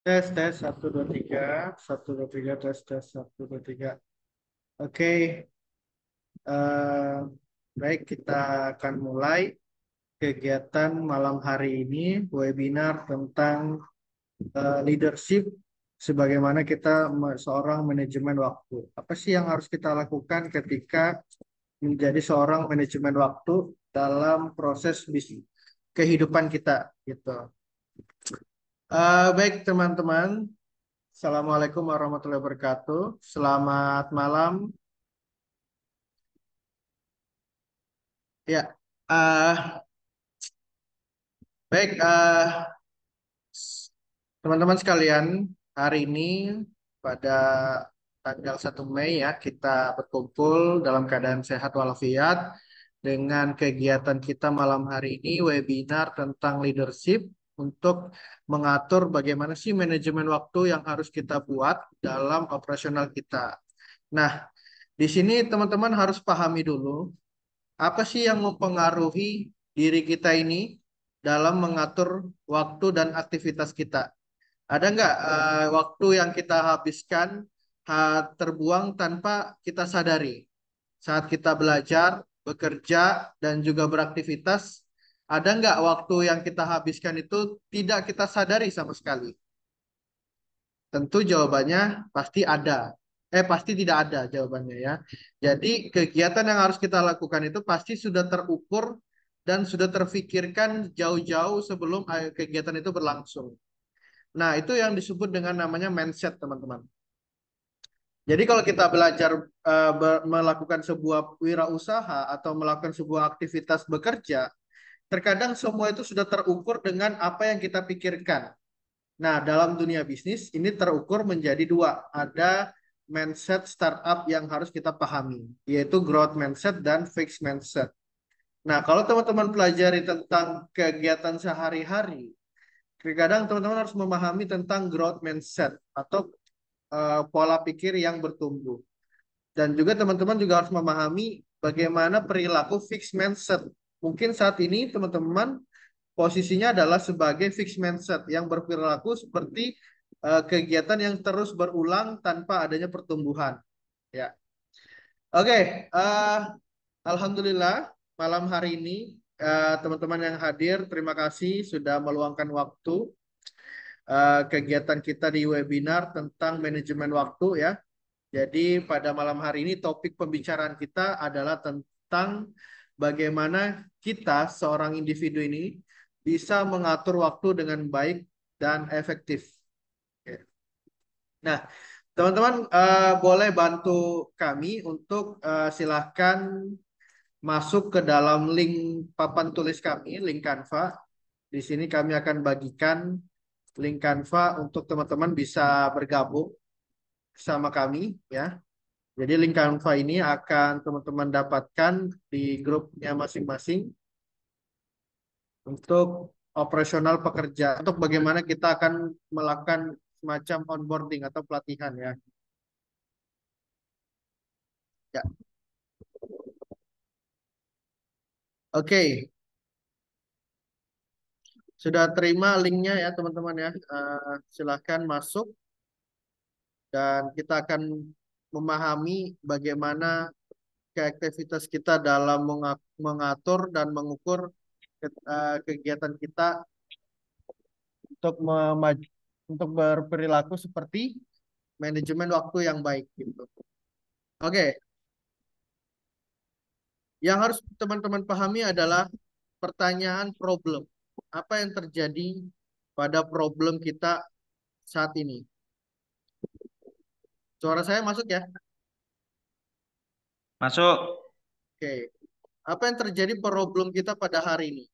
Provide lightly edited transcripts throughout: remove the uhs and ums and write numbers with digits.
Tes tes satu dua tiga satu dua tiga tes tes satu dua tiga. Oke, eh, baik kita akan mulai kegiatan malam hari ini webinar tentang leadership sebagaimana kita seorang manajemen waktu. Apa sih yang harus kita lakukan ketika menjadi seorang manajemen waktu dalam proses kehidupan kita gitu. Baik teman-teman, Assalamualaikum warahmatullahi wabarakatuh. Selamat malam. Ya, eh, baik teman-teman sekalian, hari ini pada tanggal 1 Mei ya kita berkumpul dalam keadaan sehat walafiat dengan kegiatan kita malam hari ini webinar tentang leadership untuk mengatur bagaimana sih manajemen waktu yang harus kita buat dalam operasional kita. Nah, di sini teman-teman harus pahami dulu apa sih yang mempengaruhi diri kita ini dalam mengatur waktu dan aktivitas kita? Ada nggak waktu yang kita habiskan terbuang tanpa kita sadari? Saat kita belajar, bekerja, dan juga beraktivitas, ada nggak waktu yang kita habiskan itu tidak kita sadari sama sekali? Tentu jawabannya pasti ada. Pasti tidak ada jawabannya ya. Jadi kegiatan yang harus kita lakukan itu pasti sudah terukur dan sudah terfikirkan jauh-jauh sebelum kegiatan itu berlangsung. Nah, itu yang disebut dengan namanya mindset, teman-teman. Jadi kalau kita belajar melakukan sebuah wirausaha atau melakukan sebuah aktivitas bekerja, terkadang semua itu sudah terukur dengan apa yang kita pikirkan. Nah, dalam dunia bisnis ini terukur menjadi dua. Ada mindset startup yang harus kita pahami, yaitu growth mindset dan fixed mindset. Nah, kalau teman-teman pelajari tentang kegiatan sehari-hari, kadang teman-teman harus memahami tentang growth mindset atau pola pikir yang bertumbuh. Dan juga teman-teman juga harus memahami bagaimana perilaku fixed mindset. Mungkin saat ini teman-teman posisinya adalah sebagai fixed mindset yang berperilaku seperti kegiatan yang terus berulang tanpa adanya pertumbuhan. Ya, oke. Alhamdulillah malam hari ini teman-teman yang hadir, terima kasih sudah meluangkan waktu kegiatan kita di webinar tentang manajemen waktu ya. Jadi pada malam hari ini topik pembicaraan kita adalah tentang bagaimana kita seorang individu ini bisa mengatur waktu dengan baik dan efektif. Oke. Nah, teman-teman boleh bantu kami untuk silahkan masuk ke dalam link papan tulis kami, link Canva. Di sini kami akan bagikan link Canva untuk teman-teman bisa bergabung sama kami ya. Jadi link Canva ini akan teman-teman dapatkan di grupnya masing-masing untuk operasional pekerja, untuk bagaimana kita akan melakukan semacam onboarding atau pelatihan ya. Ya, oke. Sudah terima linknya ya teman-teman ya. Silahkan masuk dan kita akan memahami bagaimana aktivitas kita dalam mengatur dan mengukur kegiatan kita untuk untuk berperilaku seperti manajemen waktu yang baik gitu. Oke, yang harus teman-teman pahami adalah pertanyaan problem. Apa yang terjadi pada problem kita saat ini? Suara saya masuk ya? Masuk. Oke. Apa yang terjadi problem kita pada hari ini?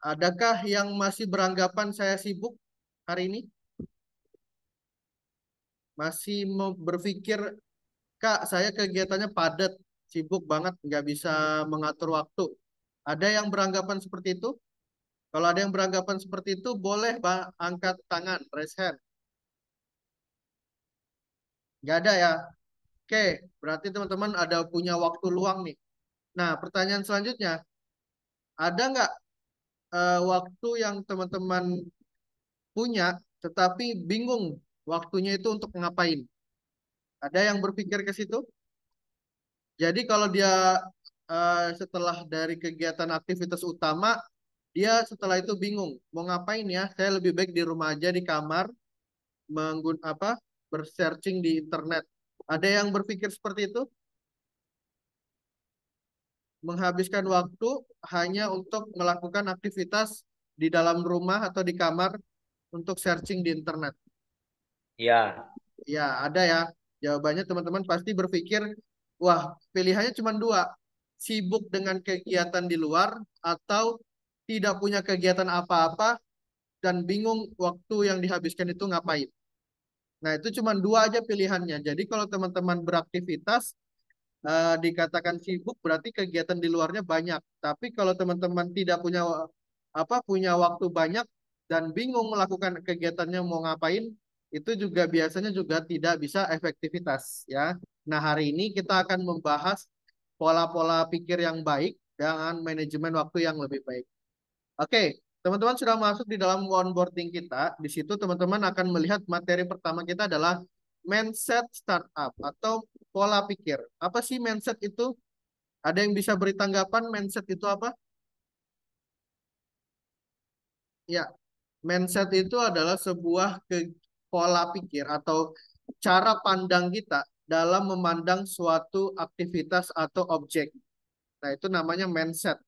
Adakah yang masih beranggapan saya sibuk hari ini? Masih berpikir, Kak, saya kegiatannya padat, sibuk banget, nggak bisa mengatur waktu. Ada yang beranggapan seperti itu? Kalau ada yang beranggapan seperti itu, boleh angkat tangan, raise hand. Nggak ada ya? Oke, berarti teman-teman ada punya waktu luang nih. Nah, pertanyaan selanjutnya, ada nggak waktu yang teman-teman punya tetapi bingung waktunya itu untuk ngapain. Ada yang berpikir ke situ? Jadi kalau dia setelah dari kegiatan aktivitas utama, dia setelah itu bingung mau ngapain ya? Saya lebih baik di rumah aja di kamar bersearching di internet. Ada yang berpikir seperti itu? Menghabiskan waktu hanya untuk melakukan aktivitas di dalam rumah atau di kamar untuk searching di internet. Ya, Ya, ada ya. Jawabannya teman-teman pasti berpikir, wah, pilihannya cuma dua. Sibuk dengan kegiatan di luar atau tidak punya kegiatan apa-apa dan bingung waktu yang dihabiskan itu ngapain. Nah, itu cuma dua aja pilihannya. Jadi kalau teman-teman beraktivitas, dikatakan sibuk berarti kegiatan di luarnya banyak. Tapi kalau teman-teman tidak punya waktu banyak dan bingung melakukan kegiatannya mau ngapain, itu juga biasanya juga tidak bisa efektivitas ya. Nah, hari ini kita akan membahas pola-pola pikir yang baik dengan manajemen waktu yang lebih baik. Oke, teman-teman sudah masuk di dalam onboarding kita. Di situ teman-teman akan melihat materi pertama kita adalah mindset startup atau pola pikir. Apa sih mindset itu? Ada yang bisa beri tanggapan mindset itu apa? Ya, mindset itu adalah sebuah pola pikir atau cara pandang kita dalam memandang suatu aktivitas atau objek. Nah, itu namanya mindset.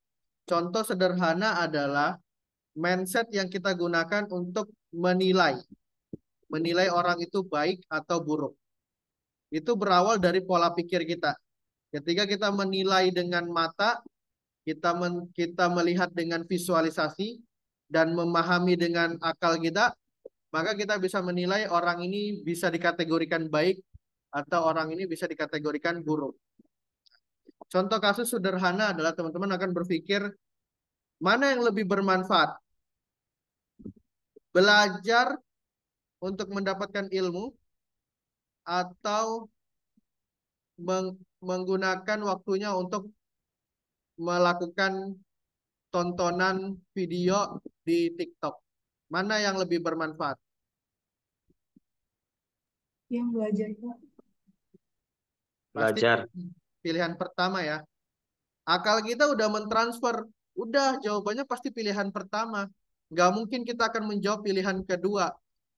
Contoh sederhana adalah mindset yang kita gunakan untuk menilai. Menilai orang itu baik atau buruk. Itu berawal dari pola pikir kita. Ketika kita menilai dengan mata, kita melihat dengan visualisasi dan memahami dengan akal kita, maka kita bisa menilai orang ini bisa dikategorikan baik atau orang ini bisa dikategorikan buruk. Contoh kasus sederhana adalah teman-teman akan berpikir mana yang lebih bermanfaat, belajar untuk mendapatkan ilmu atau menggunakan waktunya untuk melakukan tontonan video di TikTok. Mana yang lebih bermanfaat? Yang belajar, Pak. Pasti belajar. pilihan pertama ya. Akal kita udah mentransfer. Udah, jawabannya pasti pilihan pertama. Nggak mungkin kita akan menjawab pilihan kedua,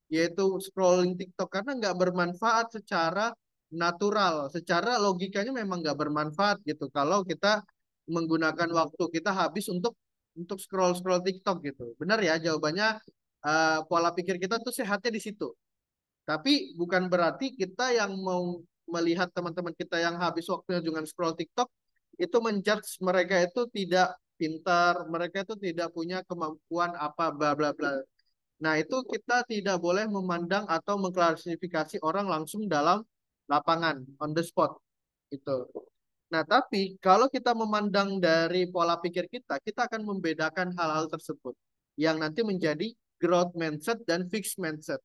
yaitu scrolling TikTok. Karena nggak bermanfaat secara natural. Secara logikanya memang nggak bermanfaat gitu. Kalau kita menggunakan waktu kita habis untuk scroll-scroll TikTok gitu. Benar ya, jawabannya pola pikir kita tuh sehatnya di situ. Tapi bukan berarti kita yang mau melihat teman-teman kita yang habis waktunya dengan scroll TikTok itu menjudge mereka itu tidak pintar, mereka itu tidak punya kemampuan apa bla bla bla. Nah, itu kita tidak boleh memandang atau mengklasifikasi orang langsung dalam lapangan on the spot itu. Nah, tapi kalau kita memandang dari pola pikir kita akan membedakan hal-hal tersebut yang nanti menjadi growth mindset dan fixed mindset.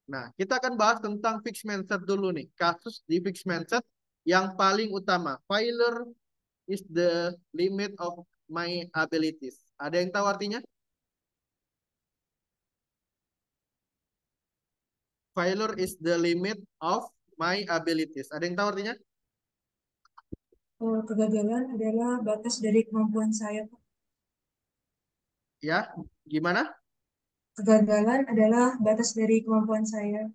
Nah, kita akan bahas tentang fixed mindset dulu nih. Kasus di fixed mindset yang paling utama. Failure is the limit of my abilities. Ada yang tahu artinya? Failure is the limit of my abilities. Ada yang tahu artinya? Kegagalan adalah batas dari kemampuan saya, Pak. Ya, gimana? Kegagalan adalah batas dari kemampuan saya.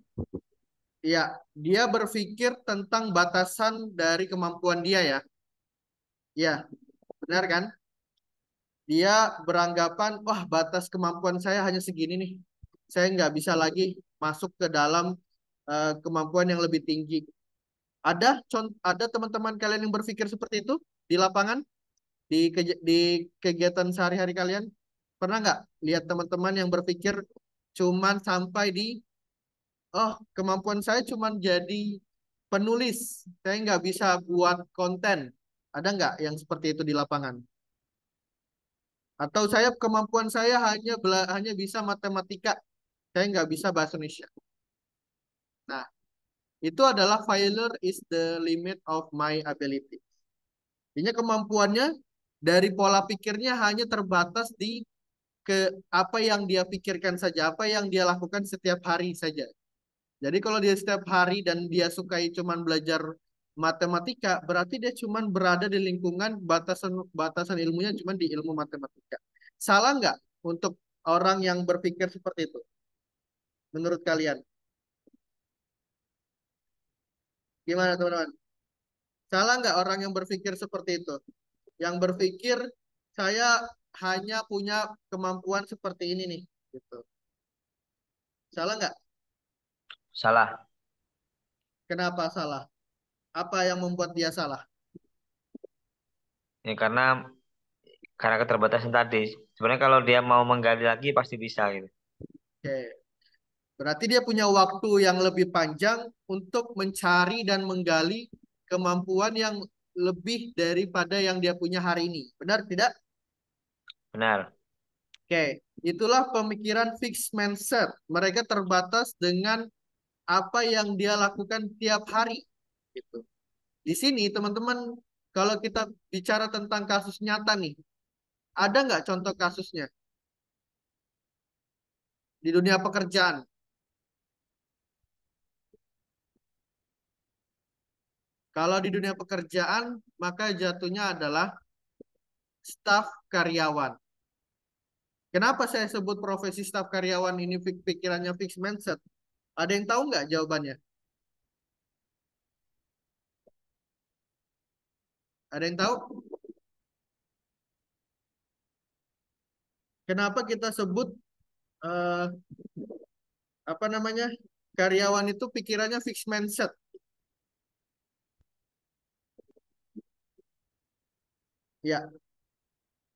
Ya, dia berpikir tentang batasan dari kemampuan dia ya. Ya, benar kan? Dia beranggapan, wah batas kemampuan saya hanya segini nih. Saya nggak bisa lagi masuk ke dalam kemampuan yang lebih tinggi. Ada teman-teman kalian yang berpikir seperti itu di lapangan, di kegiatan sehari-hari kalian? Pernah nggak lihat teman-teman yang berpikir cuman sampai di, oh kemampuan saya cuman jadi penulis, saya nggak bisa buat konten. Ada nggak yang seperti itu di lapangan? Atau kemampuan saya hanya bisa matematika, saya nggak bisa bahasa Indonesia. Nah, itu adalah failure is the limit of my ability. Artinya kemampuannya dari pola pikirnya hanya terbatas di ke apa yang dia pikirkan saja, apa yang dia lakukan setiap hari saja. Jadi kalau dia setiap hari dan dia sukai cuman belajar matematika, berarti dia cuman berada di lingkungan batasan batasan ilmunya cuman di ilmu matematika. Salah nggak untuk orang yang berpikir seperti itu? Menurut kalian? Gimana teman-teman? Salah nggak orang yang berpikir seperti itu? Yang berpikir saya hanya punya kemampuan seperti ini nih, gitu. Salah nggak? Salah. Kenapa salah? Apa yang membuat dia salah? Ya, karena keterbatasan tadi. Sebenarnya kalau dia mau menggali lagi pasti bisa gitu. Oke. Berarti dia punya waktu yang lebih panjang untuk mencari dan menggali kemampuan yang lebih daripada yang dia punya hari ini. Benar tidak? Benar. Oke, itulah pemikiran fixed mindset. Mereka terbatas dengan apa yang dia lakukan tiap hari. Gitu. Di sini teman-teman, kalau kita bicara tentang kasus nyata nih, ada nggak contoh kasusnya di dunia pekerjaan? Kalau di dunia pekerjaan, maka jatuhnya adalah staf karyawan. Kenapa saya sebut profesi staf karyawan ini pikirannya fixed mindset? Ada yang tahu nggak jawabannya? Ada yang tahu? Kenapa kita sebut eh, apa namanya karyawan itu pikirannya fixed mindset? Ya,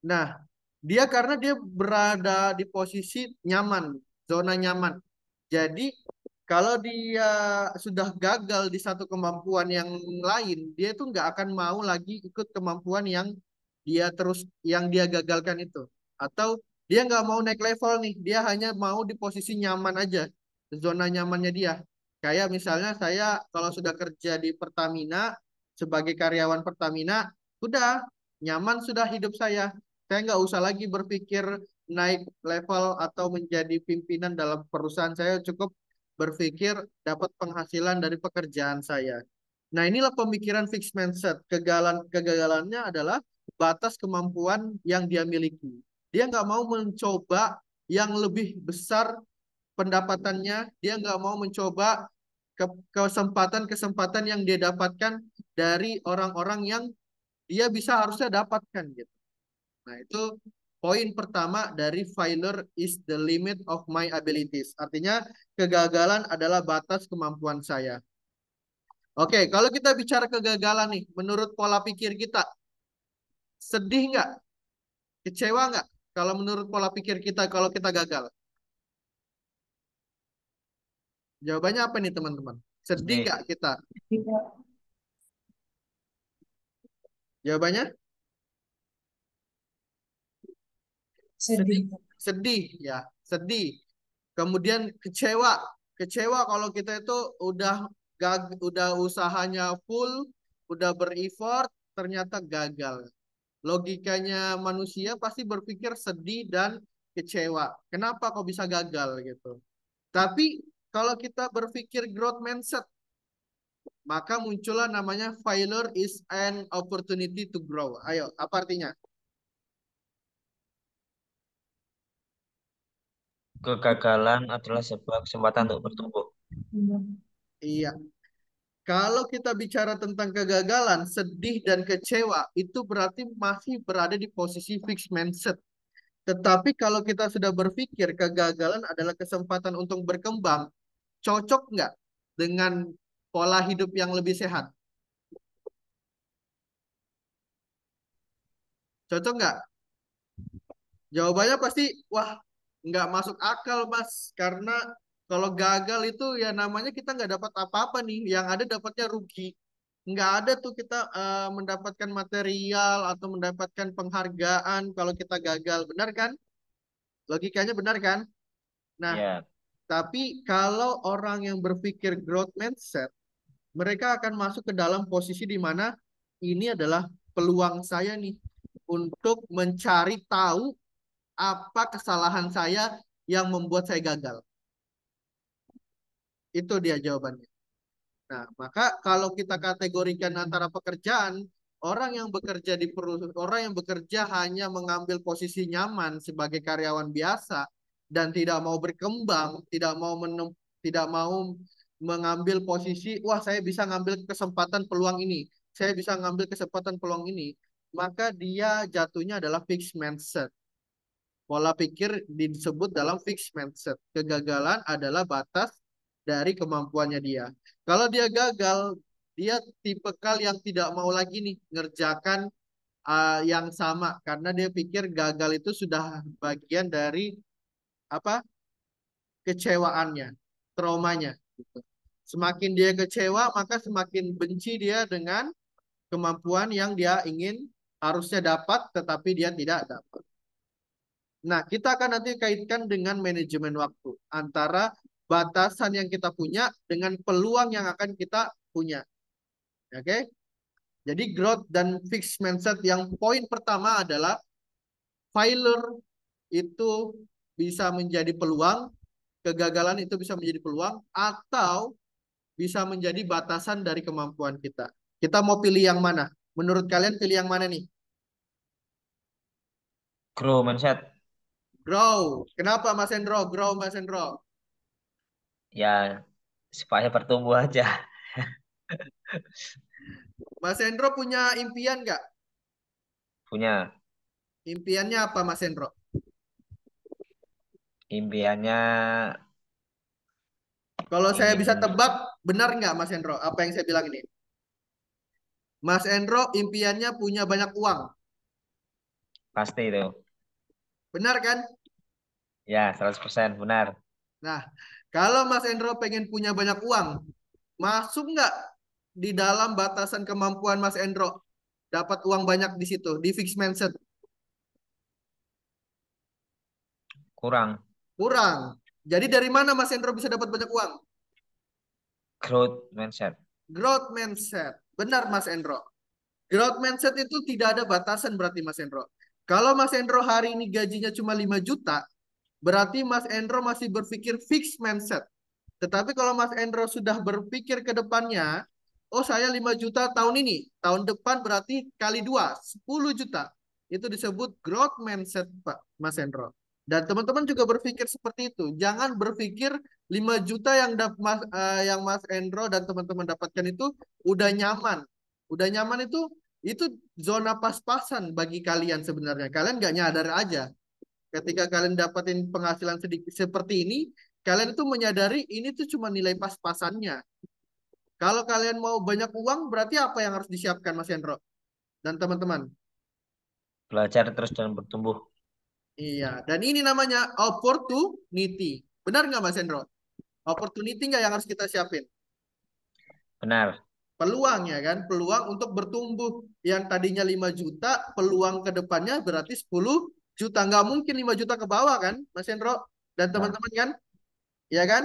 nah dia karena dia berada di posisi nyaman, zona nyaman. Jadi kalau dia sudah gagal di satu kemampuan yang lain, dia itu nggak akan mau lagi ikut kemampuan yang dia gagalkan itu. Atau dia nggak mau naik level nih, dia hanya mau di posisi nyaman aja, zona nyamannya dia. Kayak misalnya saya kalau sudah kerja di Pertamina sebagai karyawan Pertamina, sudah nyaman sudah hidup saya. Saya nggak usah lagi berpikir naik level atau menjadi pimpinan dalam perusahaan saya, cukup berpikir dapat penghasilan dari pekerjaan saya. Nah, inilah pemikiran fixed mindset. Kegagalannya adalah batas kemampuan yang dia miliki. Dia nggak mau mencoba yang lebih besar pendapatannya. Dia nggak mau mencoba kesempatan-kesempatan yang dia dapatkan dari orang-orang yang dia bisa harusnya dapatkan gitu. Nah, itu poin pertama dari failure is the limit of my abilities. Artinya kegagalan adalah batas kemampuan saya. Oke, kalau kita bicara kegagalan nih, menurut pola pikir kita, sedih nggak? Kecewa nggak? Kalau menurut pola pikir kita, kalau kita gagal. Jawabannya apa nih teman-teman? Sedih Sedih. nggak kita? Tidak. Jawabannya sedih, Sedih. sedih ya, sedih. Kemudian kecewa, kecewa kalau kita itu udah usahanya full, udah bereffort, ternyata gagal. Logikanya manusia pasti berpikir sedih dan kecewa. Kenapa kok bisa gagal gitu? Tapi kalau kita berpikir growth mindset, maka muncullah namanya failure is an opportunity to grow. Ayo, apa artinya? Kegagalan adalah sebuah kesempatan untuk bertumbuh. Iya. Iya. Kalau kita bicara tentang kegagalan, sedih dan kecewa, itu berarti masih berada di posisi fixed mindset. Tetapi kalau kita sudah berpikir kegagalan adalah kesempatan untuk berkembang, cocok nggak dengan pola hidup yang lebih sehat? Cocok nggak? Jawabannya pasti, wah, nggak masuk akal, Mas. Karena kalau gagal itu ya namanya kita nggak dapat apa-apa nih. Yang ada dapatnya rugi. Nggak ada tuh kita mendapatkan material atau mendapatkan penghargaan kalau kita gagal. Benar kan? Logikanya benar kan? Nah, Ya, tapi kalau orang yang berpikir growth mindset, mereka akan masuk ke dalam posisi di mana ini adalah peluang saya nih untuk mencari tahu apa kesalahan saya yang membuat saya gagal. Itu dia jawabannya. Nah, maka kalau kita kategorikan antara pekerjaan, orang yang bekerja di perusahaan, orang yang bekerja hanya mengambil posisi nyaman sebagai karyawan biasa dan tidak mau berkembang, tidak mau mengambil posisi, wah saya bisa ngambil kesempatan peluang ini, saya bisa ngambil kesempatan peluang ini, maka dia jatuhnya adalah fixed mindset. Pola pikir disebut dalam fixed mindset. Kegagalan adalah batas dari kemampuannya dia. Kalau dia gagal, dia tipikal yang tidak mau lagi nih ngerjakan yang sama karena dia pikir gagal itu sudah bagian dari apa kecewaannya, traumanya. Gitu. Semakin dia kecewa, maka semakin benci dia dengan kemampuan yang dia ingin harusnya dapat, tetapi dia tidak dapat. Nah, kita akan nanti kaitkan dengan manajemen waktu antara batasan yang kita punya dengan peluang yang akan kita punya. Oke? Jadi growth dan fixed mindset yang poin pertama adalah failure itu bisa menjadi peluang, kegagalan itu bisa menjadi peluang atau bisa menjadi batasan dari kemampuan kita. Kita mau pilih yang mana? Menurut kalian pilih yang mana nih? Grow mindset. Grow. Kenapa Mas Hendro? Grow Mas Hendro. Ya, supaya bertumbuh aja. Mas Hendro punya impian nggak? Punya Impiannya apa Mas Hendro? impiannya Kalau saya bisa ingin tebak, benar nggak Mas Hendro? Apa yang saya bilang ini? Mas Hendro impiannya punya banyak uang. pasti itu. Benar kan? Ya, 100% benar. Nah, kalau Mas Hendro pengen punya banyak uang, masuk nggak di dalam batasan kemampuan Mas Hendro? Dapat uang banyak di situ, di fixed mindset. Kurang Kurang. Jadi dari mana Mas Hendro bisa dapat banyak uang? growth mindset. Growth mindset. Benar Mas Hendro. Growth mindset itu tidak ada batasan berarti Mas Hendro. Kalau Mas Hendro hari ini gajinya cuma 5 juta, berarti Mas Hendro masih berpikir fixed mindset. Tetapi kalau Mas Hendro sudah berpikir ke depannya, oh saya 5 juta tahun ini, tahun depan berarti kali 2, 10 juta. Itu disebut growth mindset Pak Mas Hendro. Dan teman-teman juga berpikir seperti itu. Jangan berpikir 5 juta yang Mas Hendro dan teman-teman dapatkan itu udah nyaman. Udah nyaman itu zona pas-pasan bagi kalian sebenarnya. Kalian nggak nyadar aja. Ketika kalian dapatin penghasilan sedikit seperti ini, kalian itu menyadari ini tuh cuma nilai pas-pasannya. Kalau kalian mau banyak uang, berarti apa yang harus disiapkan Mas Hendro dan teman-teman? Belajar terus dan bertumbuh. Iya, dan ini namanya opportunity. Benar nggak Mas Hendro? Opportunity nggak yang harus kita siapin? Benar. Peluang ya kan? Peluang untuk bertumbuh. Yang tadinya 5 juta, peluang ke depannya berarti 10 juta. Nggak mungkin 5 juta ke bawah kan, Mas Hendro? Dan Nah, teman-teman kan? Ya kan?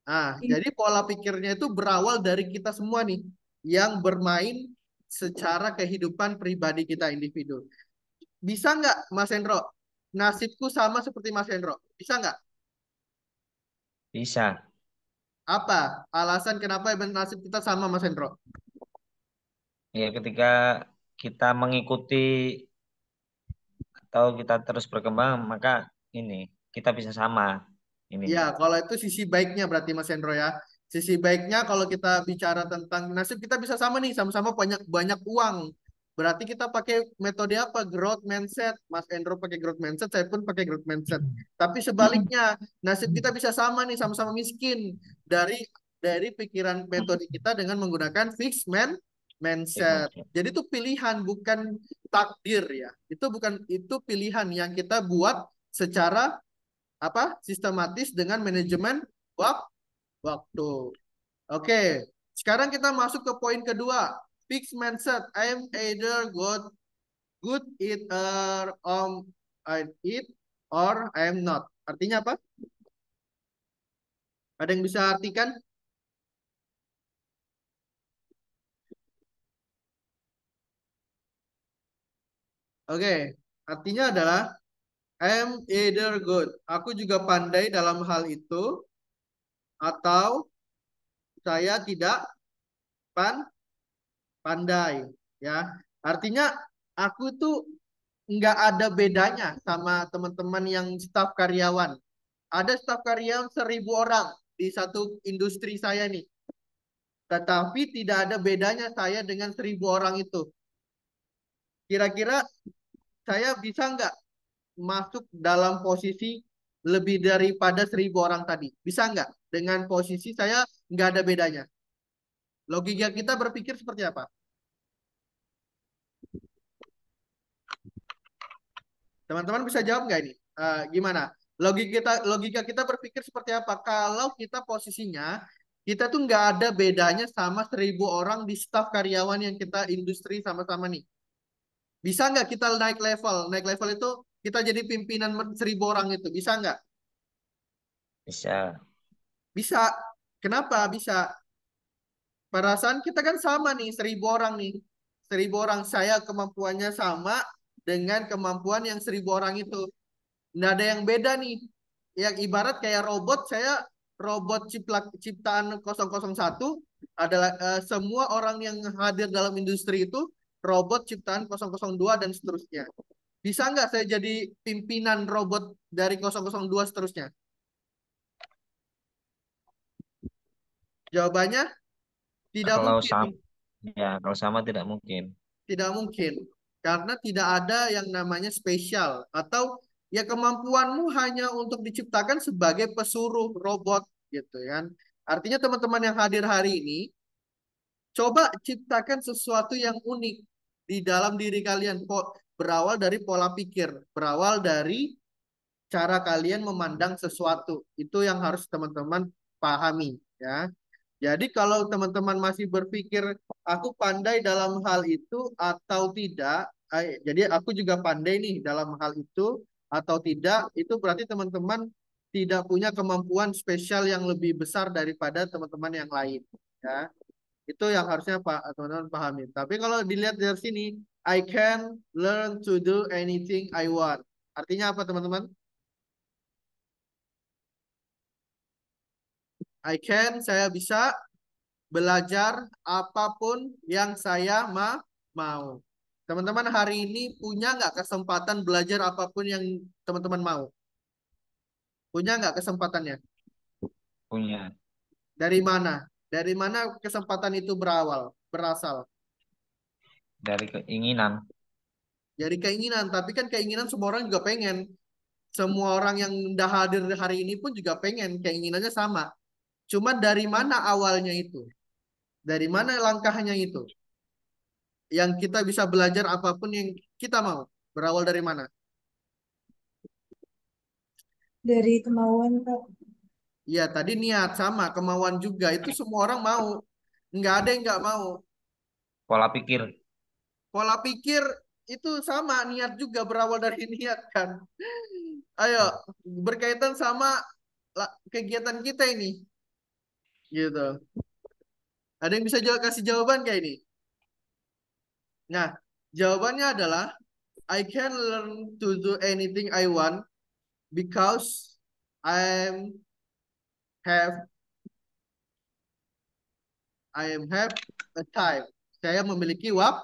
Nah, jadi pola pikirnya itu berawal dari kita semua nih yang bermain secara kehidupan pribadi kita individu. Bisa nggak, Mas Hendro? Nasibku sama seperti Mas Hendro. Bisa nggak? bisa. Apa alasan kenapa nasib kita sama, Mas Hendro? Ya, ketika kita mengikuti atau kita terus berkembang, maka ini kita bisa sama Ya, ininya. kalau itu sisi baiknya berarti Mas Hendro ya. Sisi baiknya kalau kita bicara tentang nasib kita bisa sama nih, sama-sama banyak banyak uang. Berarti kita pakai metode apa? Growth mindset. Mas Hendro pakai growth mindset, saya pun pakai growth mindset. Tapi sebaliknya, nasib kita bisa sama nih, sama-sama miskin dari pikiran metode kita dengan menggunakan mindset. Jadi itu pilihan bukan takdir ya. Itu pilihan yang kita buat secara apa sistematis dengan manajemen wak- waktu. Oke, sekarang kita masuk ke poin kedua. Fixed mindset. I am either good it or I am not. Artinya apa? Ada yang bisa artikan? Oke, artinya adalah I'm either good. Aku juga pandai dalam hal itu atau saya tidak pan pandai. Ya, artinya aku tuh nggak ada bedanya sama teman-teman yang staf karyawan. Ada staf karyawan 1.000 orang di satu industri saya nih. Tetapi tidak ada bedanya saya dengan 1.000 orang itu. Kira-kira saya bisa nggak masuk dalam posisi lebih daripada 1.000 orang tadi? Bisa nggak? Dengan posisi saya nggak ada bedanya. Logika kita berpikir seperti apa? Teman-teman bisa jawab nggak ini? Gimana? Logika kita berpikir seperti apa? Kalau kita posisinya, kita tuh nggak ada bedanya sama 1.000 orang di staf karyawan yang kita industri sama-sama nih. Bisa nggak kita naik level? Naik level itu kita jadi pimpinan 1.000 orang itu. Bisa nggak? Bisa. Bisa. Kenapa bisa? Perasaan kita kan sama nih, 1.000 orang nih. 1.000 orang. Saya kemampuannya sama dengan kemampuan yang 1.000 orang itu. Nggak ada yang beda nih. Yang ibarat kayak robot, saya robot ciptaan 001 adalah semua orang yang hadir dalam industri itu robot ciptaan 002 dan seterusnya. Bisa nggak saya jadi pimpinan robot dari 002 seterusnya? Jawabannya tidak Kalau mungkin. sama, ya, kalau sama tidak mungkin. Tidak mungkin. Karena tidak ada yang namanya spesial. Atau ya kemampuanmu hanya untuk diciptakan sebagai pesuruh robot gitu kan. Artinya teman-teman yang hadir hari ini, coba ciptakan sesuatu yang unik di dalam diri kalian. Berawal dari pola pikir. Berawal dari cara kalian memandang sesuatu. Itu yang harus teman-teman pahami ya. Jadi kalau teman-teman masih berpikir aku pandai dalam hal itu atau tidak, jadi aku juga pandai nih dalam hal itu atau tidak, itu berarti teman-teman tidak punya kemampuan spesial yang lebih besar daripada teman-teman yang lain. Ya, itu yang harusnya Pak teman-teman pahami. Tapi kalau dilihat dari sini, I can learn to do anything I want. Artinya apa teman-teman? Saya bisa belajar apapun yang saya mau. Teman-teman hari ini punya nggak kesempatan belajar apapun yang teman-teman mau? Punya nggak kesempatannya? Punya. Dari mana? Dari mana kesempatan itu berasal? Dari keinginan. Dari keinginan. Tapi kan keinginan semua orang juga pengen. Semua orang yang udah hadir hari ini pun juga pengen. Keinginannya sama. Cuma dari mana awalnya itu? Dari mana langkahnya itu? Yang kita bisa belajar apapun yang kita mau. Berawal dari mana? Dari kemauan, Kak. Iya, tadi niat sama, kemauan juga. Itu semua orang mau. Nggak ada yang nggak mau. Pola pikir. Pola pikir itu sama, niat juga berawal dari niat kan. Ayo, berkaitan sama kegiatan kita ini. Gitu. Ada yang bisa kasih jawaban kayak ini? Nah, jawabannya adalah I can learn to do anything I want because I have have a time. Saya memiliki wak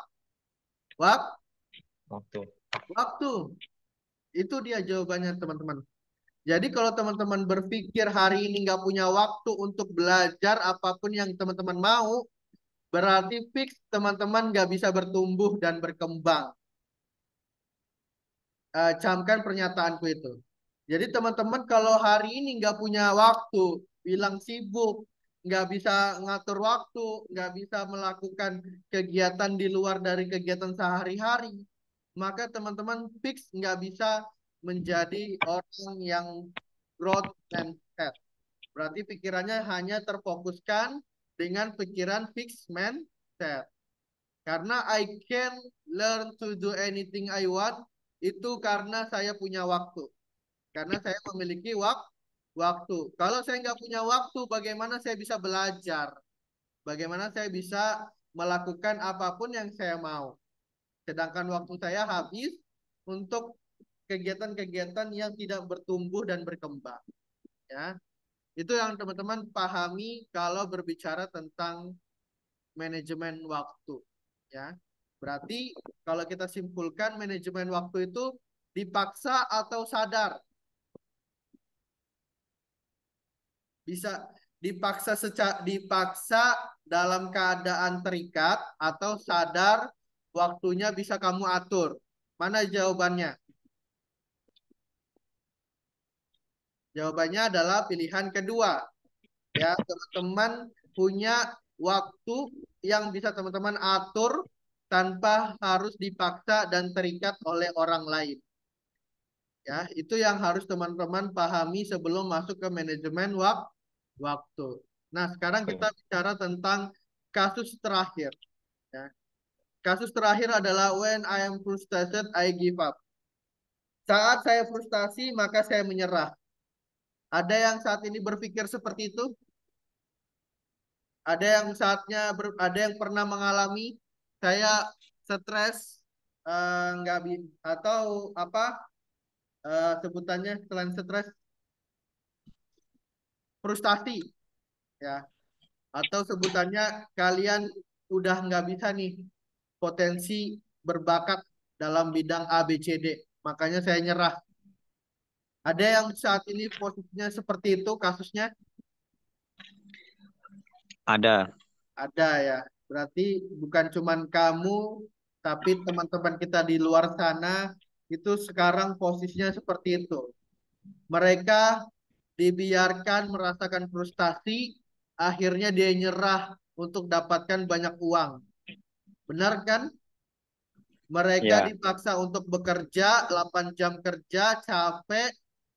Waktu. waktu. Itu dia jawabannya teman-teman. Jadi kalau teman-teman berpikir hari ini nggak punya waktu untuk belajar apapun yang teman-teman mau, berarti fix teman-teman nggak bisa bertumbuh dan berkembang. Camkan pernyataanku itu. Jadi teman-teman kalau hari ini nggak punya waktu, bilang sibuk, nggak bisa ngatur waktu, nggak bisa melakukan kegiatan di luar dari kegiatan sehari-hari, maka teman-teman fix nggak bisa menjadi orang yang growth mindset. Berarti pikirannya hanya terfokuskan dengan pikiran fixed mindset. Karena I can learn to do anything I want, itu karena saya punya waktu. Karena saya memiliki waktu. Kalau saya nggak punya waktu, bagaimana saya bisa belajar? Bagaimana saya bisa melakukan apapun yang saya mau? Sedangkan waktu saya habis untuk kegiatan-kegiatan yang tidak bertumbuh dan berkembang. Ya, itu yang teman-teman pahami kalau berbicara tentang manajemen waktu. Ya, berarti kalau kita simpulkan manajemen waktu itu dipaksa atau sadar. Bisa dipaksa dalam keadaan terikat atau sadar waktunya bisa kamu atur. Mana jawabannya? Jawabannya adalah pilihan kedua. Ya, teman-teman punya waktu yang bisa teman-teman atur tanpa harus dipaksa dan terikat oleh orang lain. Ya, itu yang harus teman-teman pahami sebelum masuk ke manajemen waktu. Nah, sekarang kita bicara tentang kasus terakhir. Ya. Kasus terakhir adalah when I am frustrated, I give up. Saat saya frustasi, maka saya menyerah. Ada yang saat ini berpikir seperti itu? Ada yang ada yang pernah mengalami saya stres, nggak atau apa sebutannya selain stres, frustasi, ya, atau sebutannya kalian udah nggak bisa nih potensi berbakat dalam bidang A, B, C, D. Makanya saya nyerah. Ada yang saat ini posisinya seperti itu kasusnya? Ada. Ada ya. Berarti bukan cuman kamu, tapi teman-teman kita di luar sana itu sekarang posisinya seperti itu. Mereka dibiarkan merasakan frustasi, akhirnya dia nyerah untuk dapatkan banyak uang. Benar kan? Mereka Ya. dipaksa untuk bekerja 8 jam kerja, capek,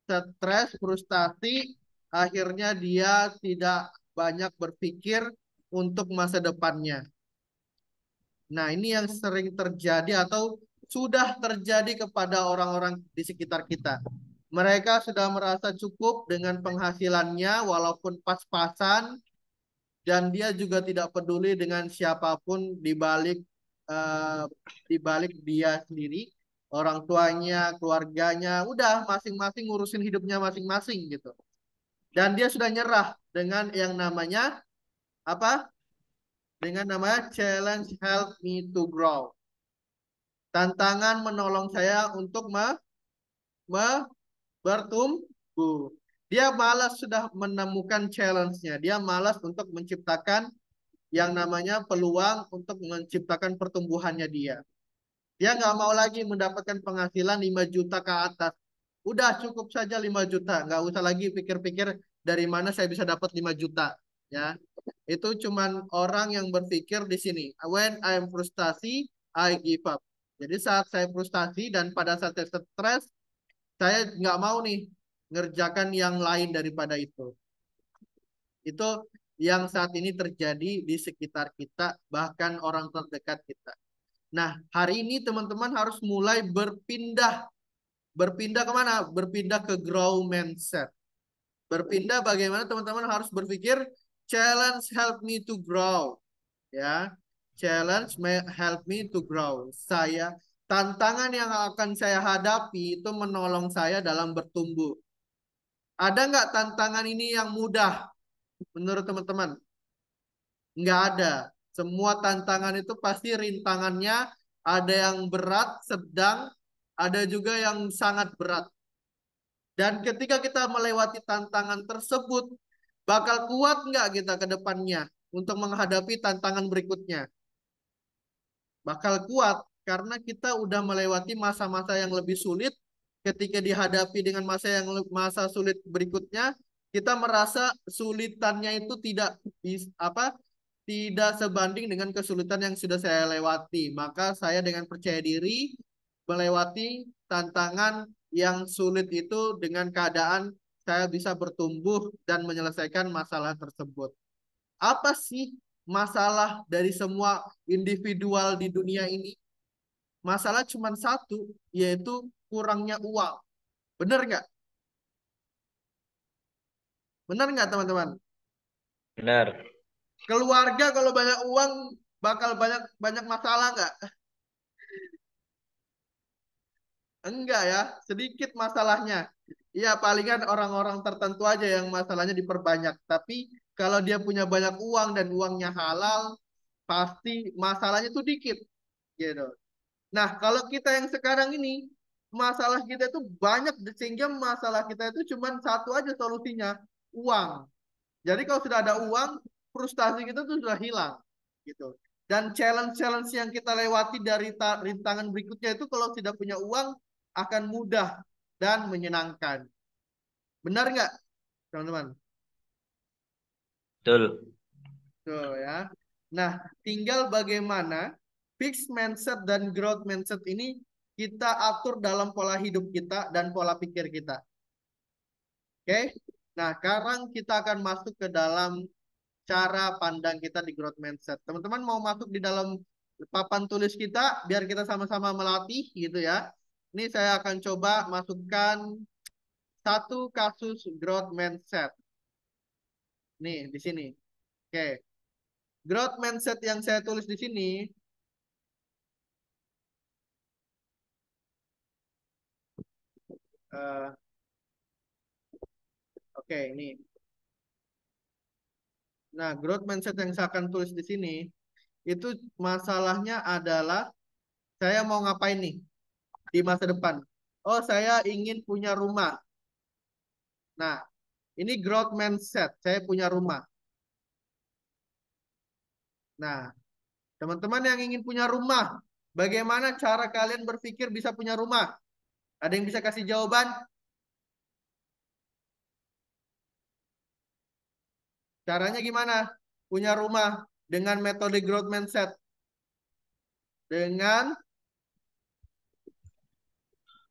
stres, frustasi, akhirnya dia tidak banyak berpikir untuk masa depannya. Nah, ini yang sering terjadi atau sudah terjadi kepada orang-orang di sekitar kita. Mereka sudah merasa cukup dengan penghasilannya walaupun pas-pasan dan dia juga tidak peduli dengan siapapun eh, di balik dia sendiri, orang tuanya, keluarganya, udah masing-masing ngurusin hidupnya masing-masing gitu. Dan dia sudah nyerah dengan yang namanya apa? Dengan namanya challenge help me to grow. Tantangan menolong saya untuk me- bertumbuh. Dia malas sudah menemukan challenge-nya. Dia malas untuk menciptakan yang namanya peluang untuk menciptakan pertumbuhannya dia. Dia nggak mau lagi mendapatkan penghasilan 5 juta ke atas. Udah cukup saja 5 juta. Nggak usah lagi pikir-pikir dari mana saya bisa dapat 5 juta. Ya, itu cuman orang yang berpikir di sini. When I'm frustasi, I give up. Jadi saat saya frustasi dan pada saat saya stres, saya nggak mau nih ngerjakan yang lain daripada itu. Itu yang saat ini terjadi di sekitar kita, bahkan orang terdekat kita. Nah, hari ini teman-teman harus mulai berpindah. Berpindah kemana? Berpindah ke grow mindset. Berpindah bagaimana teman-teman harus berpikir, challenge help me to grow. Ya, challenge may help me to grow. Tantangan yang akan saya hadapi itu menolong saya dalam bertumbuh. Ada nggak tantangan ini yang mudah menurut teman-teman? Nggak ada. Semua tantangan itu pasti rintangannya ada yang berat, sedang, ada juga yang sangat berat. Dan ketika kita melewati tantangan tersebut, bakal kuat nggak kita ke depannya untuk menghadapi tantangan berikutnya? Bakal kuat karena kita udah melewati masa-masa yang lebih sulit. Ketika dihadapi dengan masa sulit berikutnya, kita merasa sulitannya itu tidak sebanding dengan kesulitan yang sudah saya lewati. Maka saya dengan percaya diri melewati tantangan yang sulit itu dengan keadaan saya bisa bertumbuh dan menyelesaikan masalah tersebut. Apa sih masalah dari semua individual di dunia ini? Masalah cuma satu, yaitu kurangnya uang. Benar nggak? Benar nggak teman-teman? Benar. Keluarga kalau banyak uang bakal banyak banyak masalah nggak? Enggak ya, sedikit masalahnya. Iya, palingan orang-orang tertentu aja yang masalahnya diperbanyak. Tapi kalau dia punya banyak uang dan uangnya halal, pasti masalahnya tuh dikit, gitu. Nah, kalau kita yang sekarang ini, masalah kita itu banyak sehingga masalah kita itu cuma satu aja solusinya, uang. Jadi kalau sudah ada uang, frustasi kita tuh sudah hilang, gitu. Dan challenge-challenge yang kita lewati dari rintangan berikutnya itu kalau tidak punya uang akan mudah dan menyenangkan. Benar nggak, teman-teman? Betul. Tuh ya. Nah, tinggal bagaimana fixed mindset dan growth mindset ini kita atur dalam pola hidup kita dan pola pikir kita. Oke? Nah, sekarang kita akan masuk ke dalam cara pandang kita di growth mindset. Teman-teman mau masuk di dalam papan tulis kita biar kita sama-sama melatih gitu ya. Ini saya akan coba masukkan satu kasus growth mindset. Nih, di sini. Oke. Growth mindset yang saya tulis di sini, eh, oke, ini. Nah, growth mindset yang saya akan tulis di sini, itu masalahnya adalah saya mau ngapain nih di masa depan. Oh, saya ingin punya rumah. Nah, ini growth mindset. Saya punya rumah. Nah, teman-teman yang ingin punya rumah, bagaimana cara kalian berpikir bisa punya rumah? Ada yang bisa kasih jawaban? Caranya gimana? Punya rumah dengan metode growth mindset. Dengan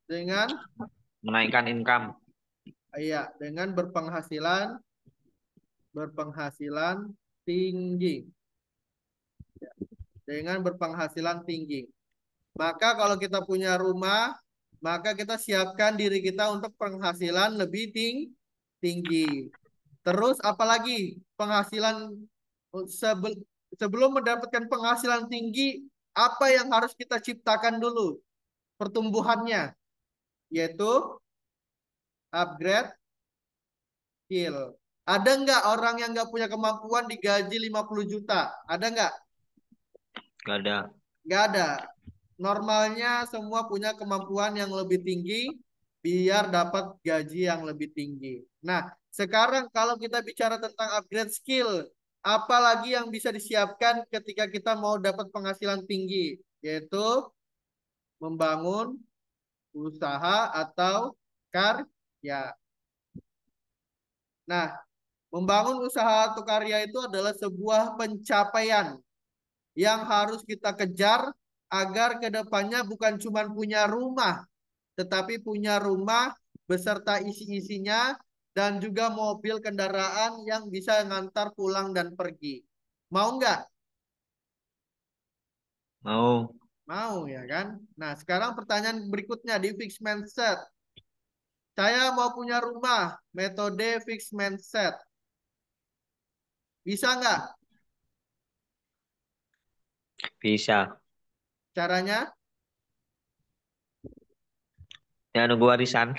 dengan Menaikkan income. iya, dengan berpenghasilan tinggi. Dengan berpenghasilan tinggi. Maka kalau kita punya rumah, maka kita siapkan diri kita untuk penghasilan lebih tinggi. Terus apalagi penghasilan sebelum mendapatkan penghasilan tinggi, apa yang harus kita ciptakan dulu? Pertumbuhannya, yaitu upgrade skill. Ada nggak orang yang nggak punya kemampuan digaji 50 juta? Ada nggak? Gak ada. Nggak ada. Normalnya semua punya kemampuan yang lebih tinggi biar dapat gaji yang lebih tinggi. Nah, sekarang kalau kita bicara tentang upgrade skill, apa lagi yang bisa disiapkan ketika kita mau dapat penghasilan tinggi? Yaitu membangun usaha atau karya. Nah, membangun usaha atau karya itu adalah sebuah pencapaian yang harus kita kejar agar kedepannya bukan cuma punya rumah, tetapi punya rumah beserta isi-isinya dan juga mobil kendaraan yang bisa ngantar pulang dan pergi. Mau nggak? Mau. Mau ya kan? Nah, sekarang pertanyaan berikutnya di fixed mindset. Saya mau punya rumah, metode fixed mindset. Bisa nggak? Bisa. Caranya? Ya nunggu warisan.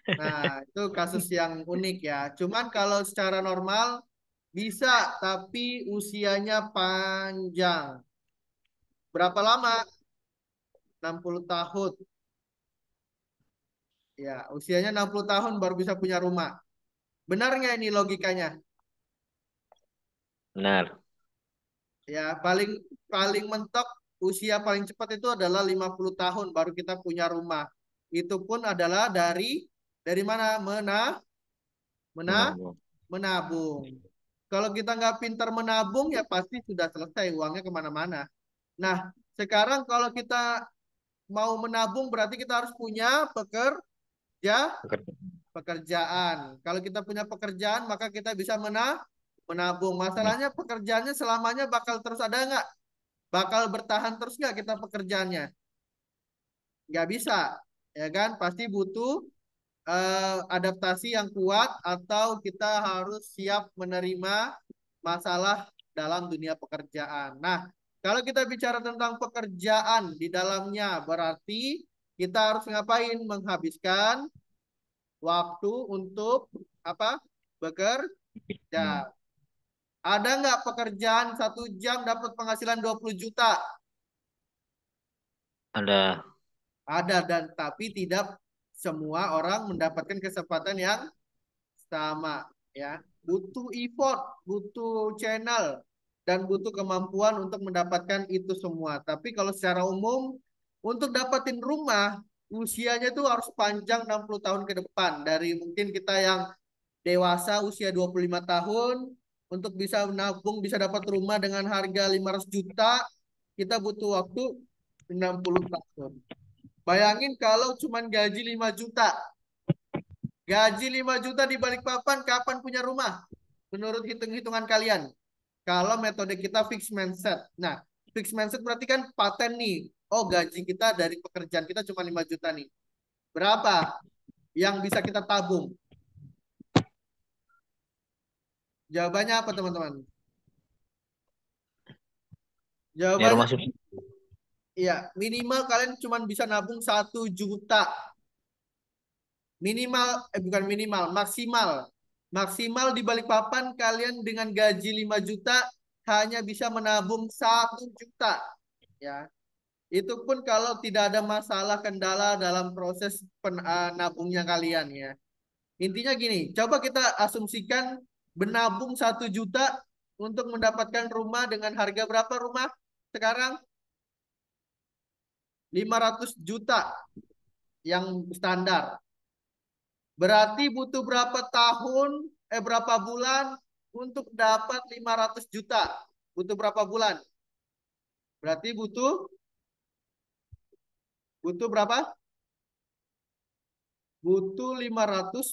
Nah, itu kasus yang unik ya. Cuman kalau secara normal bisa, tapi usianya panjang. Berapa lama? 60 tahun. Ya, usianya 60 tahun baru bisa punya rumah. Benar nggak ini logikanya? Benar. Ya, paling paling mentok usia paling cepat itu adalah 50 tahun baru kita punya rumah. Itu pun adalah dari mana? Mena, Menunggu. menabung. Kalau kita nggak pintar menabung ya pasti sudah selesai uangnya kemana-mana. Nah, sekarang kalau kita mau menabung berarti kita harus punya Bekerja. pekerjaan. Kalau kita punya pekerjaan maka kita bisa menabung. Masalahnya pekerjaannya selamanya bakal terus ada nggak? Bakal bertahan terus nggak kita pekerjaannya? Nggak bisa, ya kan? Pasti butuh adaptasi yang kuat atau kita harus siap menerima masalah dalam dunia pekerjaan. Nah, Kalau kita bicara tentang pekerjaan di dalamnya, berarti kita harus ngapain? Menghabiskan waktu untuk apa? Bekerja. Ada nggak pekerjaan 1 jam dapat penghasilan 20 juta? Ada. Ada, dan tapi tidak semua orang mendapatkan kesempatan yang sama, ya. Butuh effort, butuh channel, dan butuh kemampuan untuk mendapatkan itu semua. Tapi kalau secara umum untuk dapatin rumah, usianya tuh harus panjang 60 tahun ke depan. Dari mungkin kita yang dewasa usia 25 tahun untuk bisa menabung, bisa dapat rumah dengan harga 500 juta, kita butuh waktu 60 tahun. Bayangin kalau cuman gaji 5 juta. Gaji 5 juta di Balikpapan, kapan punya rumah? Menurut hitung-hitungan kalian. Kalau metode kita fixed mindset. Nah, fixed mindset berarti kan paten nih. Oh, gaji kita dari pekerjaan kita cuma 5 juta nih. Berapa yang bisa kita tabung? Jawabannya apa, teman-teman? Ya Jawabannya, rumah subsidi. iya, minimal kalian cuma bisa nabung 1 juta. Minimal, bukan minimal, maksimal. Maksimal di Balikpapan kalian dengan gaji 5 juta hanya bisa menabung 1 juta. Ya, itu pun kalau tidak ada masalah kendala dalam proses nabungnya kalian, ya. Intinya gini, coba kita asumsikan menabung 1 juta untuk mendapatkan rumah dengan harga berapa rumah sekarang? 500 juta yang standar. Berarti butuh berapa tahun, berapa bulan untuk dapat 500 juta? Butuh berapa bulan? Berarti butuh berapa? Butuh 500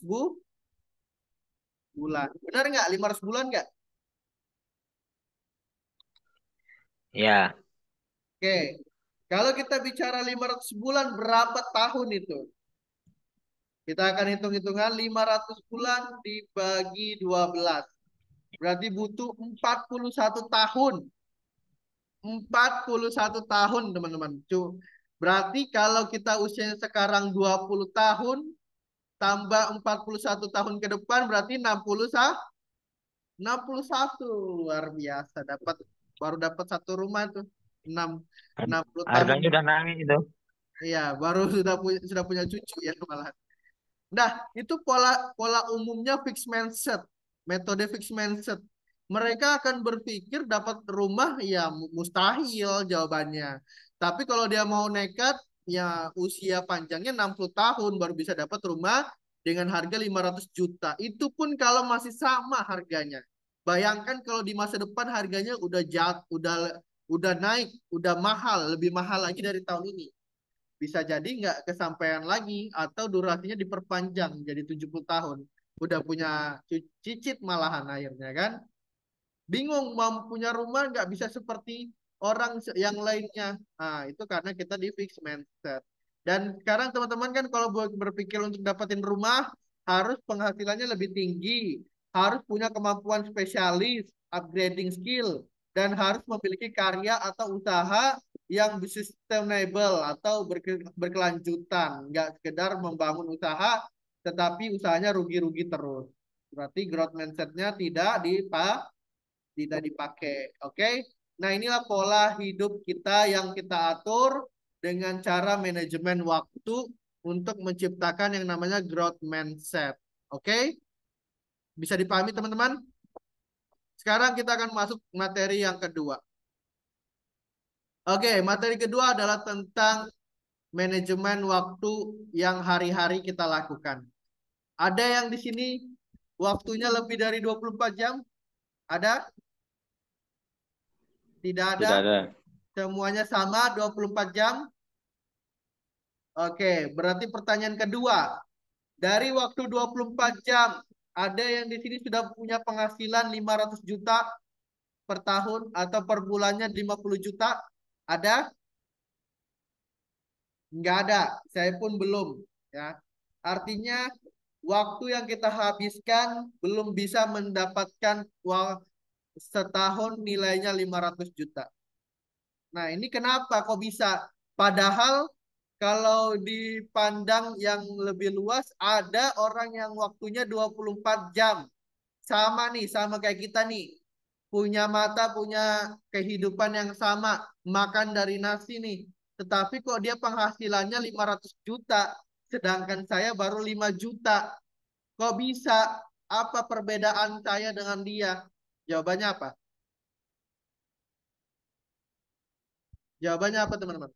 bulan. Benar nggak? 500 bulan nggak? Ya. Oke. Kalau kita bicara 500 bulan, berapa tahun itu? Kita akan hitung-hitungan 500 bulan dibagi 12. Berarti butuh 41 tahun. 41 tahun, teman-teman. Berarti kalau kita usianya sekarang 20 tahun, tambah 41 tahun ke depan, berarti 61. Luar biasa. Baru dapat satu rumah tuh. 60 tahun. Harganya udah naik itu. Iya, baru sudah punya cucu ya malah. Nah, itu pola pola umumnya fixed mindset, metode fixed mindset. Mereka akan berpikir dapat rumah ya mustahil jawabannya. Tapi kalau dia mau nekat, ya usia panjangnya 60 tahun baru bisa dapat rumah dengan harga 500 juta. Itu pun kalau masih sama harganya. Bayangkan kalau di masa depan harganya udah naik, udah mahal, lebih mahal lagi dari tahun ini, bisa jadi nggak kesampaian lagi atau durasinya diperpanjang jadi 70 tahun. Udah punya cicit malahan akhirnya kan. Bingung mau punya rumah nggak bisa seperti orang yang lainnya. Nah, itu karena kita di fixed mindset. Dan sekarang teman-teman kan kalau berpikir untuk dapetin rumah harus penghasilannya lebih tinggi, harus punya kemampuan spesialis, upgrading skill, dan harus memiliki karya atau usaha yang sustainable atau berkelanjutan, nggak sekedar membangun usaha tetapi usahanya rugi-rugi terus. Berarti growth mindsetnya tidak dipakai. Oke. Nah, inilah pola hidup kita yang kita atur dengan cara manajemen waktu untuk menciptakan yang namanya growth mindset. Oke? Bisa dipahami teman-teman? Sekarang kita akan masuk materi yang kedua. Oke, materi kedua adalah tentang manajemen waktu yang hari-hari kita lakukan. Ada yang di sini waktunya lebih dari 24 jam? Ada? Tidak ada? Tidak ada. Semuanya sama 24 jam? Oke, berarti pertanyaan kedua. Dari waktu 24 jam, ada yang di sini sudah punya penghasilan 500 juta per tahun atau per bulannya 50 juta? Ada? Nggak ada. Saya pun belum. Ya. Artinya waktu yang kita habiskan belum bisa mendapatkan uang setahun nilainya 500 juta. Nah, ini kenapa kok bisa? Padahal kalau dipandang yang lebih luas, ada orang yang waktunya 24 jam. Sama nih, sama kayak kita nih. Punya mata, punya kehidupan yang sama. Makan dari nasi nih. Tetapi kok dia penghasilannya 500 juta. Sedangkan saya baru 5 juta. Kok bisa? Apa perbedaan saya dengan dia? Jawabannya apa? Jawabannya apa teman-teman?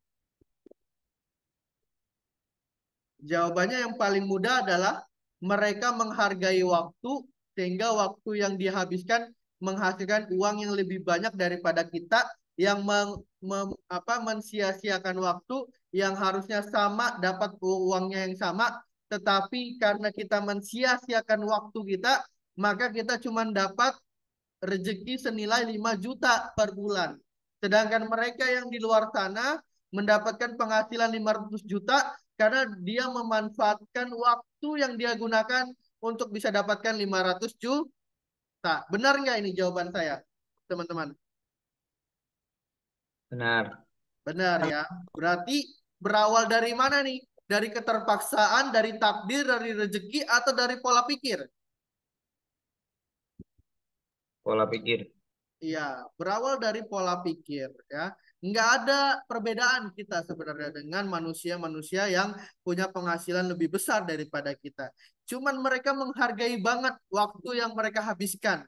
Jawabannya yang paling mudah adalah mereka menghargai waktu sehingga waktu yang dihabiskan menghasilkan uang yang lebih banyak daripada kita yang mensia-siakan waktu yang harusnya sama dapat uangnya yang sama, tetapi karena kita mensia-siakan waktu kita maka kita cuma dapat rezeki senilai 5 juta per bulan. Sedangkan mereka yang di luar sana mendapatkan penghasilan 500 juta karena dia memanfaatkan waktu yang dia gunakan untuk bisa dapatkan 500 juta. Benar nggak ini jawaban saya, teman-teman? Benar. Benar ya. Berarti berawal dari mana nih? Dari keterpaksaan, dari takdir, dari rezeki, atau dari pola pikir? Pola pikir. Iya, berawal dari pola pikir ya. Nggak ada perbedaan kita sebenarnya dengan manusia-manusia yang punya penghasilan lebih besar daripada kita. Cuman mereka menghargai banget waktu yang mereka habiskan.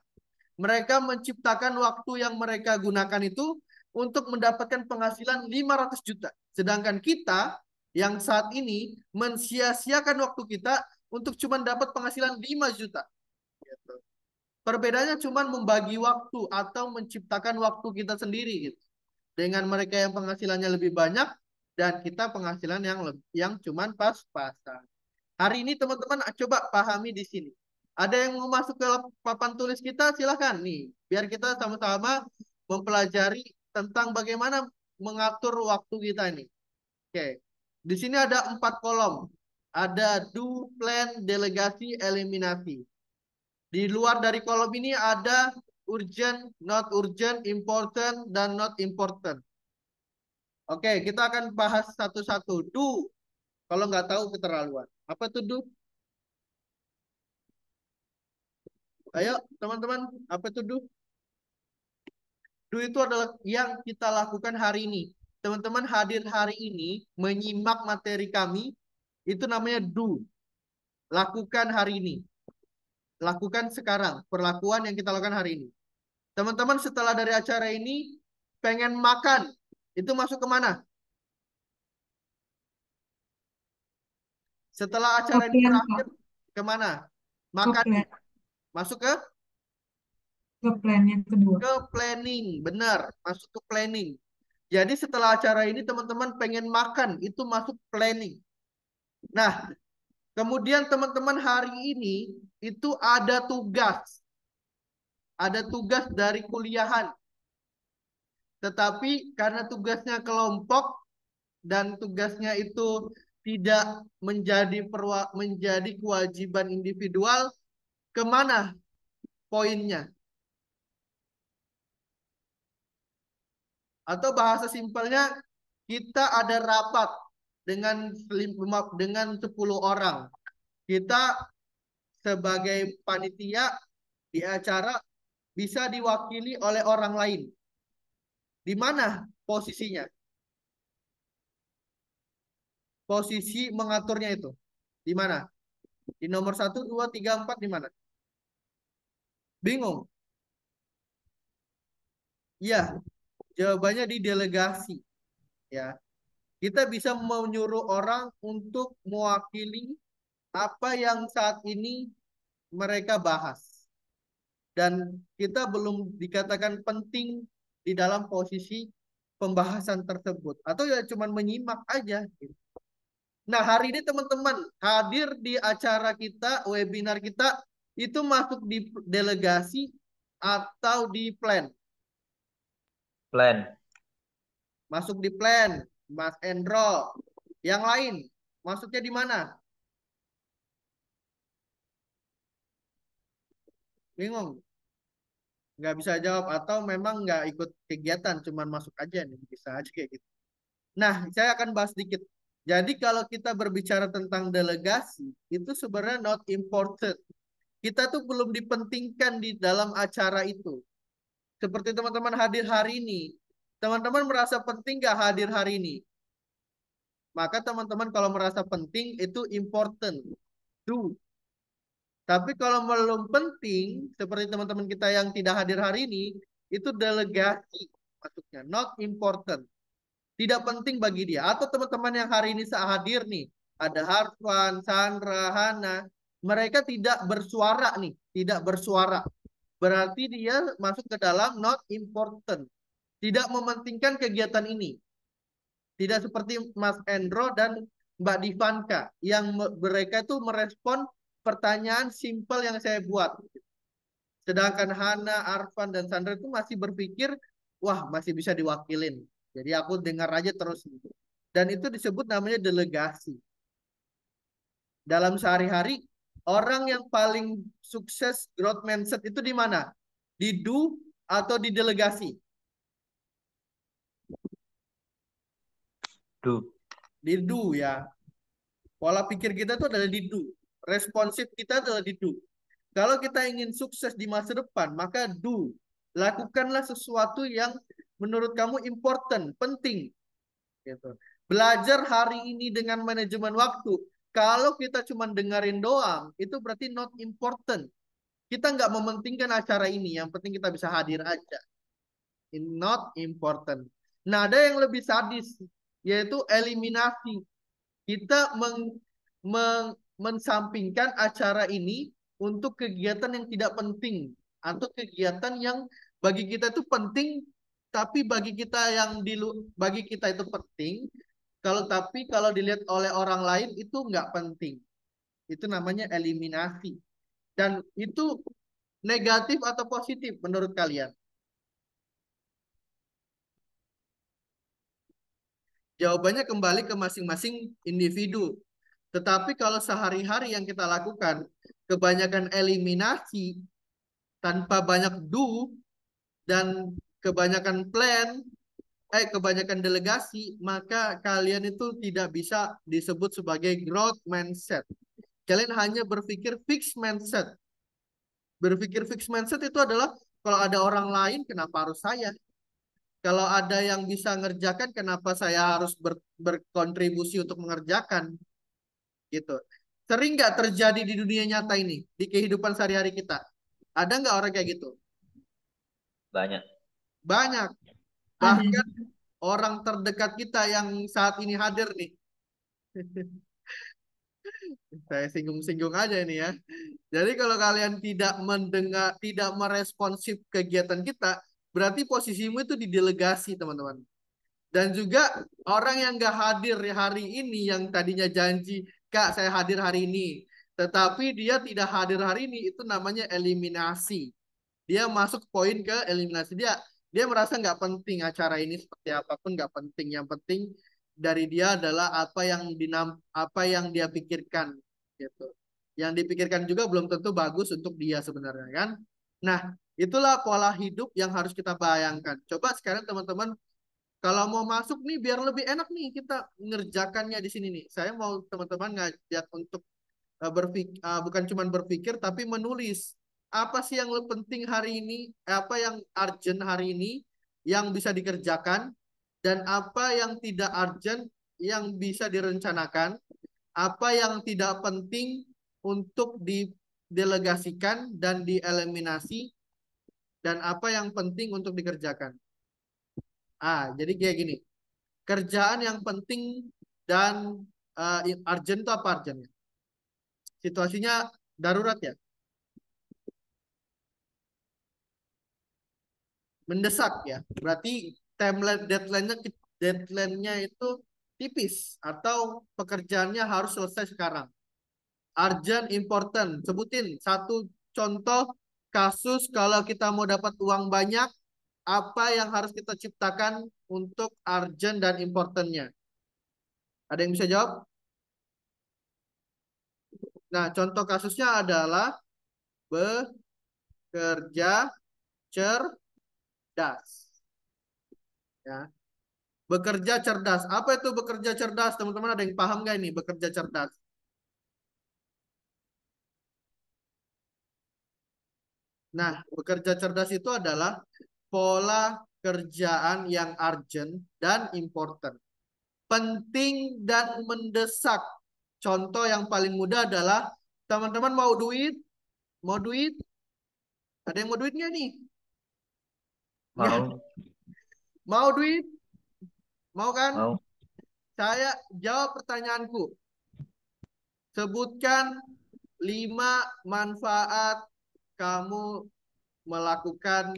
Mereka menciptakan waktu yang mereka gunakan itu untuk mendapatkan penghasilan 500 juta. Sedangkan kita yang saat ini mensia-siakan waktu kita untuk cuma dapat penghasilan 5 juta. Gitu. Perbedaannya cuma membagi waktu atau menciptakan waktu kita sendiri gitu. Dengan mereka yang penghasilannya lebih banyak dan kita penghasilan yang cuma pas-pasan. Hari ini teman-teman coba pahami di sini. Ada yang mau masuk ke papan tulis kita silahkan nih. Biar kita sama-sama mempelajari tentang bagaimana mengatur waktu kita ini. Oke. Di sini ada 4 kolom. Ada do, plan, delegasi, eliminasi. Di luar dari kolom ini ada urgent, important, dan not important. Oke, kita akan bahas satu-satu. Do, kalau nggak tahu keterlaluan. Apa itu do? Ayo, teman-teman, apa itu do? Do itu adalah yang kita lakukan hari ini. Teman-teman hadir hari ini, menyimak materi kami, itu namanya do. Lakukan hari ini. Lakukan sekarang, perlakuan yang kita lakukan hari ini. Teman-teman setelah dari acara ini pengen makan, itu masuk ke mana? Setelah Ke acara ini plan, berakhir, Pak. kemana? Ke Makan plan. nih. Masuk ke Ke plan yang kedua. planning, benar. Masuk ke planning. Jadi setelah acara ini teman-teman pengen makan, itu masuk planning. Nah, kemudian teman-teman hari ini itu ada tugas. Ada tugas dari kuliahan. Tetapi karena tugasnya kelompok dan tugasnya itu tidak menjadi kewajiban individual, kemana poinnya? Atau bahasa simpelnya, kita ada rapat dengan 10 orang. Kita sebagai panitia di acara bisa diwakili oleh orang lain. Di mana posisinya? Posisi mengaturnya itu. Di mana? Di nomor 1, 2, 3, 4 di mana? Bingung? Iya, jawabannya di delegasi. Ya, kita bisa menyuruh orang untuk mewakili apa yang saat ini mereka bahas. Dan kita belum dikatakan penting di dalam posisi pembahasan tersebut. Atau ya cuma menyimak aja. Gitu. Nah, hari ini teman-teman hadir di acara kita, webinar kita, itu masuk di delegasi atau di plan. Plan. Masuk di plan, Mas Endro. Yang lain, masuknya di mana? Bingung? nggak bisa jawab atau memang nggak ikut kegiatan, cuman masuk aja nih, bisa aja kayak gitu. Nah, saya akan bahas sedikit. Jadi kalau kita berbicara tentang delegasi, itu sebenarnya not important. Kita tuh belum dipentingkan di dalam acara itu. Seperti teman-teman hadir hari ini. Teman-teman merasa penting nggak hadir hari ini? Maka teman-teman kalau merasa penting itu important. Do. Tapi kalau belum penting, seperti teman-teman kita yang tidak hadir hari ini, itu delegasi masuknya, not important. Tidak penting bagi dia. Atau teman-teman yang hari ini hadir nih, ada Harfan, Sandra, Hana, mereka tidak bersuara nih, tidak bersuara. Berarti dia masuk ke dalam not important. Tidak mementingkan kegiatan ini. Tidak seperti Mas Endro dan Mbak Divanka yang mereka itu merespon pertanyaan simpel yang saya buat. Sedangkan Hana, Arfan, dan Sandra itu masih berpikir, wah masih bisa diwakilin. Jadi aku dengar aja terus. Dan itu disebut namanya delegasi. Dalam sehari-hari, orang yang paling sukses growth mindset itu di mana? Di do atau di delegasi? Do. Di do ya. Pola pikir kita itu adalah di do. Responsif kita adalah di do. Kalau kita ingin sukses di masa depan, maka do. Lakukanlah sesuatu yang menurut kamu important, penting. Gitu. Belajar hari ini dengan manajemen waktu. Kalau kita cuma dengerin doang, itu berarti not important. Kita nggak mementingkan acara ini. Yang penting kita bisa hadir aja. Not important. Nah, ada yang lebih sadis, yaitu eliminasi. Kita mensampingkan acara ini untuk kegiatan yang tidak penting atau kegiatan yang bagi kita itu penting, tapi bagi kita bagi kita itu penting. Kalau dilihat oleh orang lain itu nggak penting. Itu namanya eliminasi. Dan itu negatif atau positif menurut kalian? Jawabannya kembali ke masing-masing individu. Tetapi kalau sehari-hari yang kita lakukan, kebanyakan eliminasi tanpa banyak do dan kebanyakan plan, kebanyakan delegasi, maka kalian itu tidak bisa disebut sebagai growth mindset. Kalian hanya berpikir fixed mindset. Berpikir fixed mindset itu adalah kalau ada orang lain, kenapa harus saya? Kalau ada yang bisa ngerjakan, kenapa saya harus berkontribusi untuk mengerjakan? Gitu. Sering nggak terjadi di dunia nyata ini, di kehidupan sehari-hari kita? Ada nggak orang kayak gitu? Banyak. Banyak. Ada. Bahkan orang terdekat kita yang saat ini hadir nih. Saya singgung-singgung aja ini ya. Jadi kalau kalian tidak mendengar, tidak meresponsif kegiatan kita, berarti posisimu itu di delegasi, teman-teman. Dan juga orang yang nggak hadir hari ini, yang tadinya janji, Kak, saya hadir hari ini. Tetapi dia tidak hadir hari ini, itu namanya eliminasi. Dia masuk poin ke eliminasi. Dia merasa nggak penting acara ini seperti apapun, nggak penting. Yang penting dari dia adalah apa yang dia pikirkan, gitu. Yang dipikirkan juga belum tentu bagus untuk dia sebenarnya kan. Nah, itulah pola hidup yang harus kita bayangkan. Coba sekarang teman-teman kalau mau masuk nih biar lebih enak nih kita ngerjakannya di sini nih. Saya mau teman-teman ngajak untuk bukan cuma berpikir tapi menulis apa sih yang lebih penting hari ini, apa yang urgent hari ini yang bisa dikerjakan dan apa yang tidak urgent yang bisa direncanakan, apa yang tidak penting untuk didelegasikan dan dieliminasi dan apa yang penting untuk dikerjakan. Jadi kayak gini. Kerjaan yang penting dan urgent itu apa urgentnya? Situasinya darurat ya, mendesak ya. Berarti timeline deadline-nya itu tipis atau pekerjaannya harus selesai sekarang. Urgent, important. Sebutin satu contoh kasus kalau kita mau dapat uang banyak, apa yang harus kita ciptakan untuk urgent dan importantnya? Ada yang bisa jawab? Nah, contoh kasusnya adalah bekerja cerdas. Ya. Bekerja cerdas. Apa itu bekerja cerdas? Teman-teman ada yang paham nggak ini bekerja cerdas? Nah, bekerja cerdas itu adalah pola kerjaan yang urgent dan important. Penting dan mendesak. Contoh yang paling mudah adalah teman-teman mau duit, mau duit, ada yang mau duit nggak nih? Nggak, Mau, mau duit, mau kan? mau. Saya jawab pertanyaanku. Sebutkan 5 manfaat kamu melakukan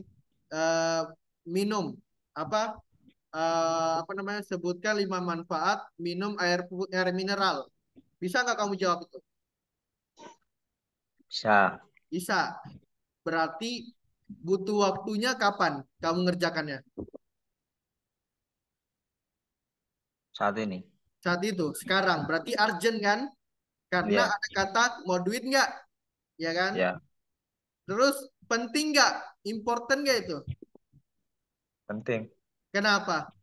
eh, minum apa apa namanya, sebutkan 5 manfaat minum air mineral. Bisa nggak kamu jawab itu? Bisa. Bisa. Berarti butuh waktunya kapan kamu ngerjakannya? Saat ini. Saat itu, sekarang. Berarti urgent kan? Karena Ya, ada kata mau duit nggak, ya kan? ya. Terus penting nggak? Important nggak itu? Penting. Kenapa?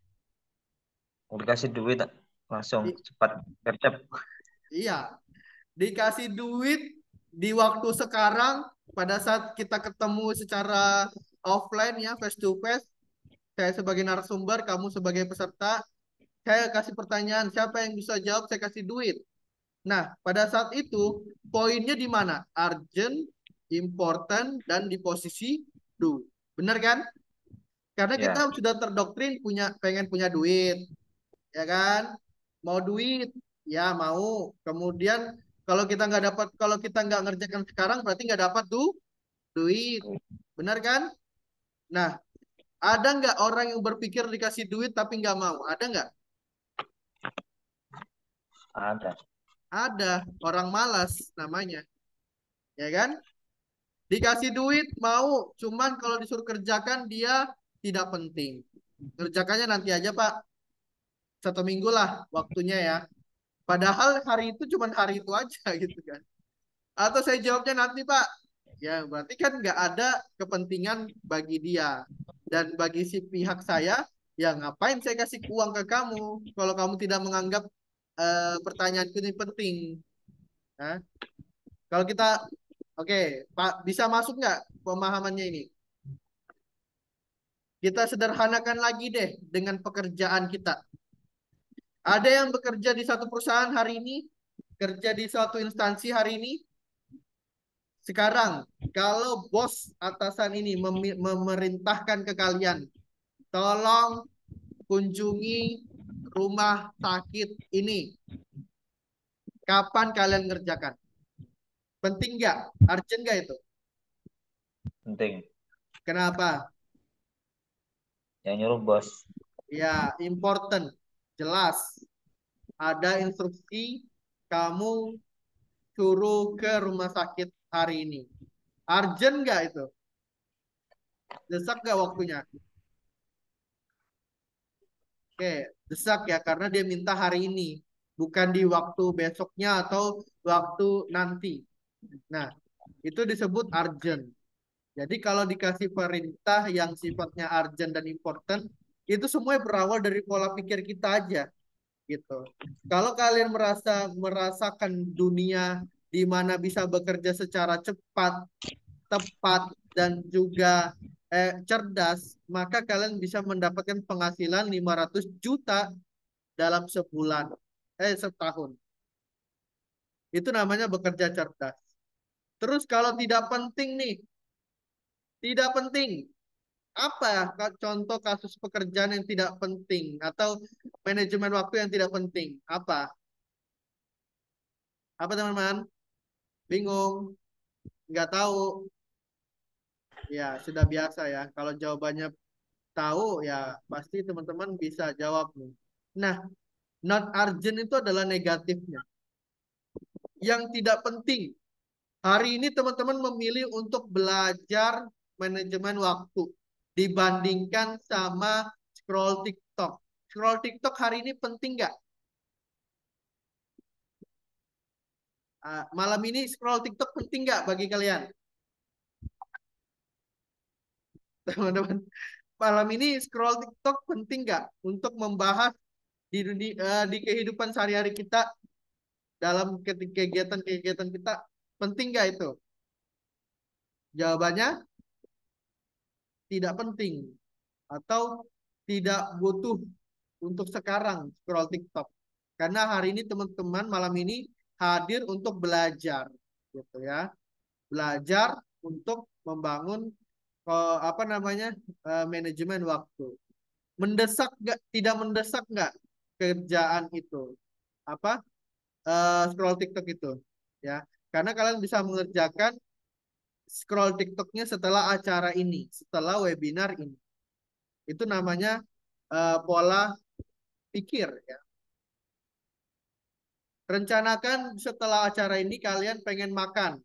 Mau dikasih duit langsung I- cepat gercep. iya, dikasih duit di waktu sekarang pada saat kita ketemu secara offline ya, face to face. Saya sebagai narasumber, kamu sebagai peserta, saya kasih pertanyaan, siapa yang bisa jawab, saya kasih duit. Nah, pada saat itu poinnya di mana? Urgent, important, dan di posisi do. Benar kan? Karena kita Ya, sudah terdoktrin pengen punya duit, ya kan? Mau duit, ya mau. Kemudian kalau kita nggak ngerjakan sekarang, berarti nggak dapat tuh duit. Benar kan? Nah, ada nggak orang yang berpikir dikasih duit tapi nggak mau? Ada nggak? ada. Ada. Orang malas namanya, ya kan? Dikasih duit mau, cuman kalau disuruh kerjakan dia tidak penting. Kerjakannya nanti aja Pak, 1 minggu lah waktunya ya. Padahal hari itu cuman hari itu aja gitu kan. Atau saya jawabnya nanti Pak, ya berarti kan nggak ada kepentingan bagi dia. Dan bagi si pihak saya, ya ngapain saya kasih uang ke kamu kalau kamu tidak menganggap pertanyaanku ini penting. Nah, kalau kita, oke, Pak, bisa masuk nggak pemahamannya ini? Kita sederhanakan lagi deh dengan pekerjaan kita. Ada yang bekerja di satu perusahaan hari ini, kerja di suatu instansi hari ini. Sekarang, kalau bos atasan ini memerintahkan ke kalian, tolong kunjungi rumah sakit ini. Kapan kalian ngerjakan? Penting nggak? Urgent nggak itu? Penting. Kenapa? Yang nyuruh bos. Ya, important. Jelas. Ada instruksi kamu suruh ke rumah sakit hari ini. Urgent nggak itu? Desak nggak waktunya? Oke, desak ya karena dia minta hari ini, bukan di waktu besoknya atau waktu nanti. Nah, itu disebut urgent. Jadi kalau dikasih perintah yang sifatnya urgent dan important, itu semuanya berawal dari pola pikir kita aja, gitu. Kalau kalian merasakan dunia di mana bisa bekerja secara cepat, tepat, dan juga cerdas, maka kalian bisa mendapatkan penghasilan 500 juta dalam sebulan, setahun. Itu namanya bekerja cerdas. Terus kalau tidak penting nih, tidak penting. Apa ya contoh kasus pekerjaan yang tidak penting atau manajemen waktu yang tidak penting? Apa? Apa teman-teman? Bingung? Nggak tahu? Ya, sudah biasa ya. Kalau jawabannya tahu ya pasti teman-teman bisa jawab nih. Nah, not urgent itu adalah negatifnya. Yang tidak penting. Hari ini teman-teman memilih untuk belajar manajemen waktu dibandingkan sama scroll TikTok. Scroll TikTok hari ini penting nggak? Malam ini scroll TikTok penting nggak bagi kalian? teman-teman. Malam ini scroll TikTok penting nggak untuk membahas di dunia, di kehidupan sehari-hari kita dalam kegiatan-kegiatan kita, penting nggak itu? Jawabannya tidak penting atau tidak butuh untuk sekarang scroll TikTok. Karena hari ini teman-teman malam ini hadir untuk belajar gitu ya. Belajar untuk membangun apa namanya manajemen waktu. Mendesak nggak? Tidak mendesak nggak kerjaan itu? Apa scroll TikTok itu? Ya, karena kalian bisa mengerjakan scroll TikToknya setelah acara ini, setelah webinar ini. Itu namanya pola pikir ya. Rencanakan setelah acara ini kalian pengen makan.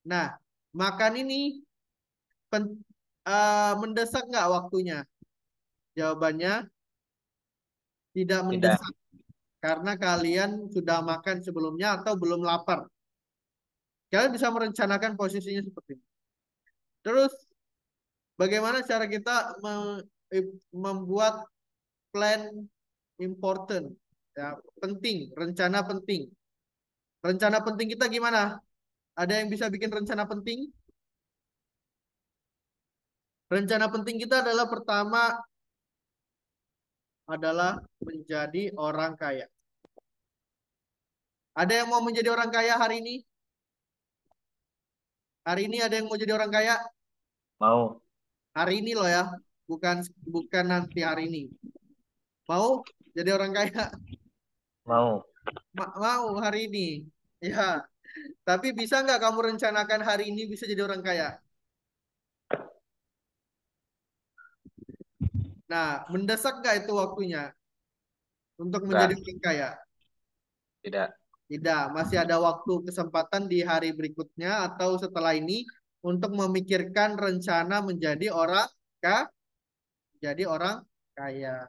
Nah, makan ini mendesak nggak waktunya? Jawabannya tidak Tidak. mendesak karena kalian sudah makan sebelumnya atau belum lapar. Kalian bisa merencanakan posisinya seperti ini. Terus, bagaimana cara kita membuat plan important? Ya, penting, rencana penting. Rencana penting kita gimana? Ada yang bisa bikin rencana penting? Rencana penting kita adalah pertama adalah menjadi orang kaya. Ada yang mau menjadi orang kaya hari ini? Hari ini ada yang mau jadi orang kaya? Mau. Hari ini loh ya, bukan bukan nanti hari ini. Mau jadi orang kaya? Mau. Mau hari ini. Ya, tapi bisa nggak kamu rencanakan hari ini bisa jadi orang kaya? Nah, mendesak nggak itu waktunya untuk menjadi Enggak. orang kaya? Tidak. Tidak, masih ada waktu kesempatan di hari berikutnya atau setelah ini untuk memikirkan rencana menjadi orang kaya.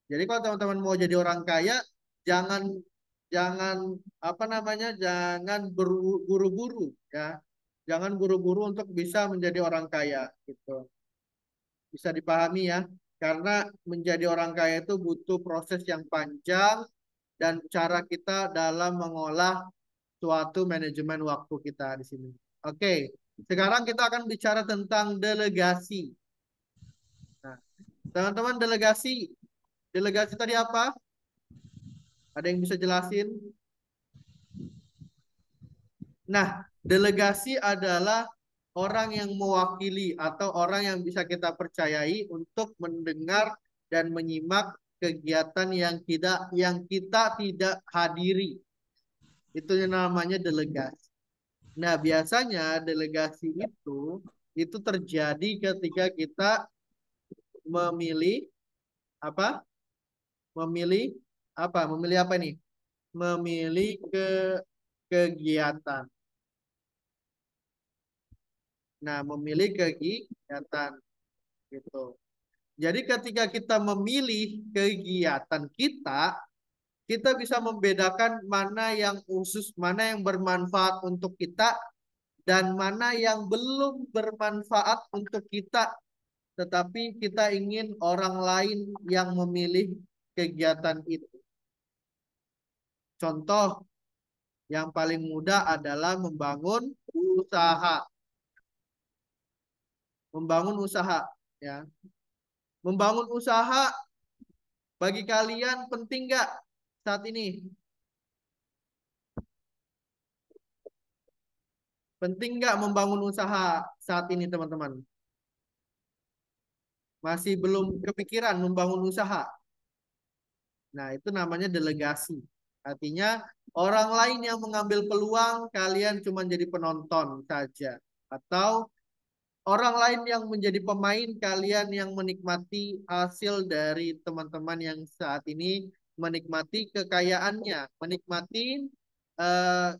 Jadi kalau teman-teman mau jadi orang kaya, jangan jangan apa namanya, jangan buru-buru ya. Jangan buru-buru untuk bisa menjadi orang kaya gitu. Bisa dipahami ya. Karena menjadi orang kaya itu butuh proses yang panjang dan cara kita dalam mengolah suatu manajemen waktu kita di sini. Oke, sekarang kita akan bicara tentang delegasi. Nah, teman-teman, delegasi, delegasi tadi apa? Ada yang bisa jelasin? Nah, delegasi adalah orang yang mewakili atau orang yang bisa kita percayai untuk mendengar dan menyimak kegiatan yang kita tidak hadiri. Itu yang namanya delegasi. Nah, biasanya delegasi itu terjadi ketika kita memilih apa? Memilih apa? Memilih apa nih? Memilih kegiatan. Nah, memilih kegiatan gitu. Jadi ketika kita memilih kegiatan kita, kita bisa membedakan mana yang khusus, mana yang bermanfaat untuk kita, dan mana yang belum bermanfaat untuk kita, tetapi kita ingin orang lain yang memilih kegiatan itu. Contoh yang paling mudah adalah membangun usaha. Membangun usaha, ya. Membangun usaha bagi kalian penting nggak saat ini? Penting nggak membangun usaha saat ini, teman-teman? Masih belum kepikiran membangun usaha? Nah, itu namanya delegasi. Artinya orang lain yang mengambil peluang, kalian cuma jadi penonton saja. Atau orang lain yang menjadi pemain, kalian yang menikmati hasil dari teman-teman yang saat ini menikmati kekayaannya, menikmati eh,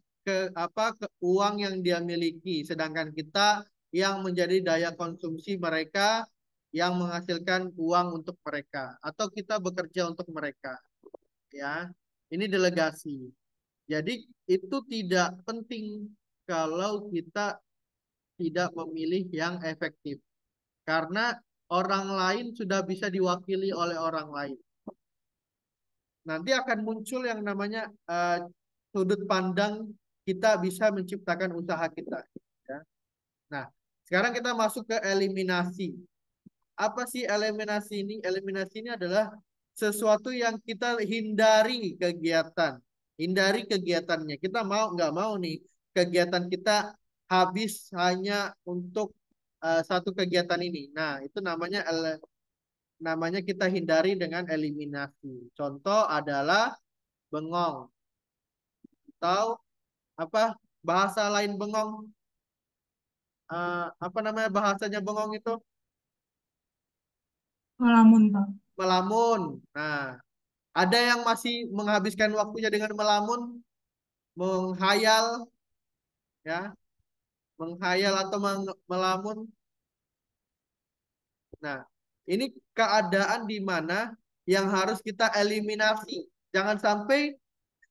uang yang dia miliki, sedangkan kita yang menjadi daya konsumsi mereka yang menghasilkan uang untuk mereka, atau kita bekerja untuk mereka, ya. Ini delegasi. Jadi itu tidak penting kalau kita tidak memilih yang efektif. karena orang lain sudah bisa diwakili oleh orang lain. Nanti akan muncul yang namanya sudut pandang kita bisa menciptakan usaha kita. Ya. Nah, sekarang kita masuk ke eliminasi. Apa sih eliminasi ini? Eliminasi ini adalah sesuatu yang kita hindari kegiatan. Hindari kegiatannya. Kita mau nggak mau nih kegiatan kita habis hanya untuk satu kegiatan ini. Nah, itu namanya kita hindari dengan eliminasi. Contoh adalah bengong. Atau apa bahasa lain bengong? Apa namanya bahasanya bengong itu? Melamun, Pak. Melamun. Nah, ada yang masih menghabiskan waktunya dengan melamun, menghayal, ya, menghayal atau melamun. Nah, ini keadaan di mana yang harus kita eliminasi. Jangan sampai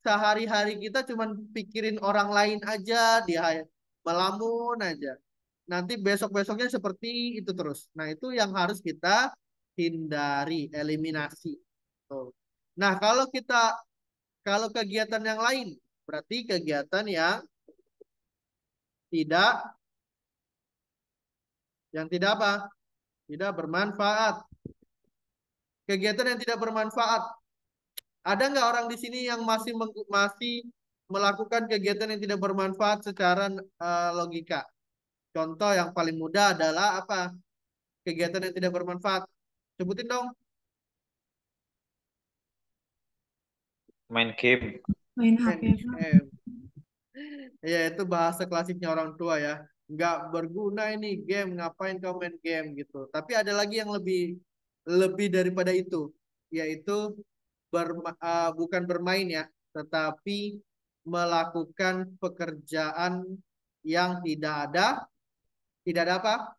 sehari-hari kita cuma pikirin orang lain aja, dia melamun aja. Nanti besok-besoknya seperti itu terus. Nah, itu yang harus kita hindari, eliminasi. Tuh. Nah, kalau kegiatan yang lain, berarti kegiatan tidak yang tidak apa? Tidak bermanfaat. Kegiatan yang tidak bermanfaat. Ada nggak orang di sini yang masih melakukan kegiatan yang tidak bermanfaat secara logika? Contoh yang paling mudah adalah apa? Kegiatan yang tidak bermanfaat. Sebutin dong. Main game. Main Main HP, Pak. game. Ya, itu bahasa klasiknya orang tua ya. Nggak berguna ini game, ngapain kau main game gitu. Tapi ada lagi yang lebih lebih daripada itu, yaitu bukan bermain ya, tetapi melakukan pekerjaan yang tidak ada apa?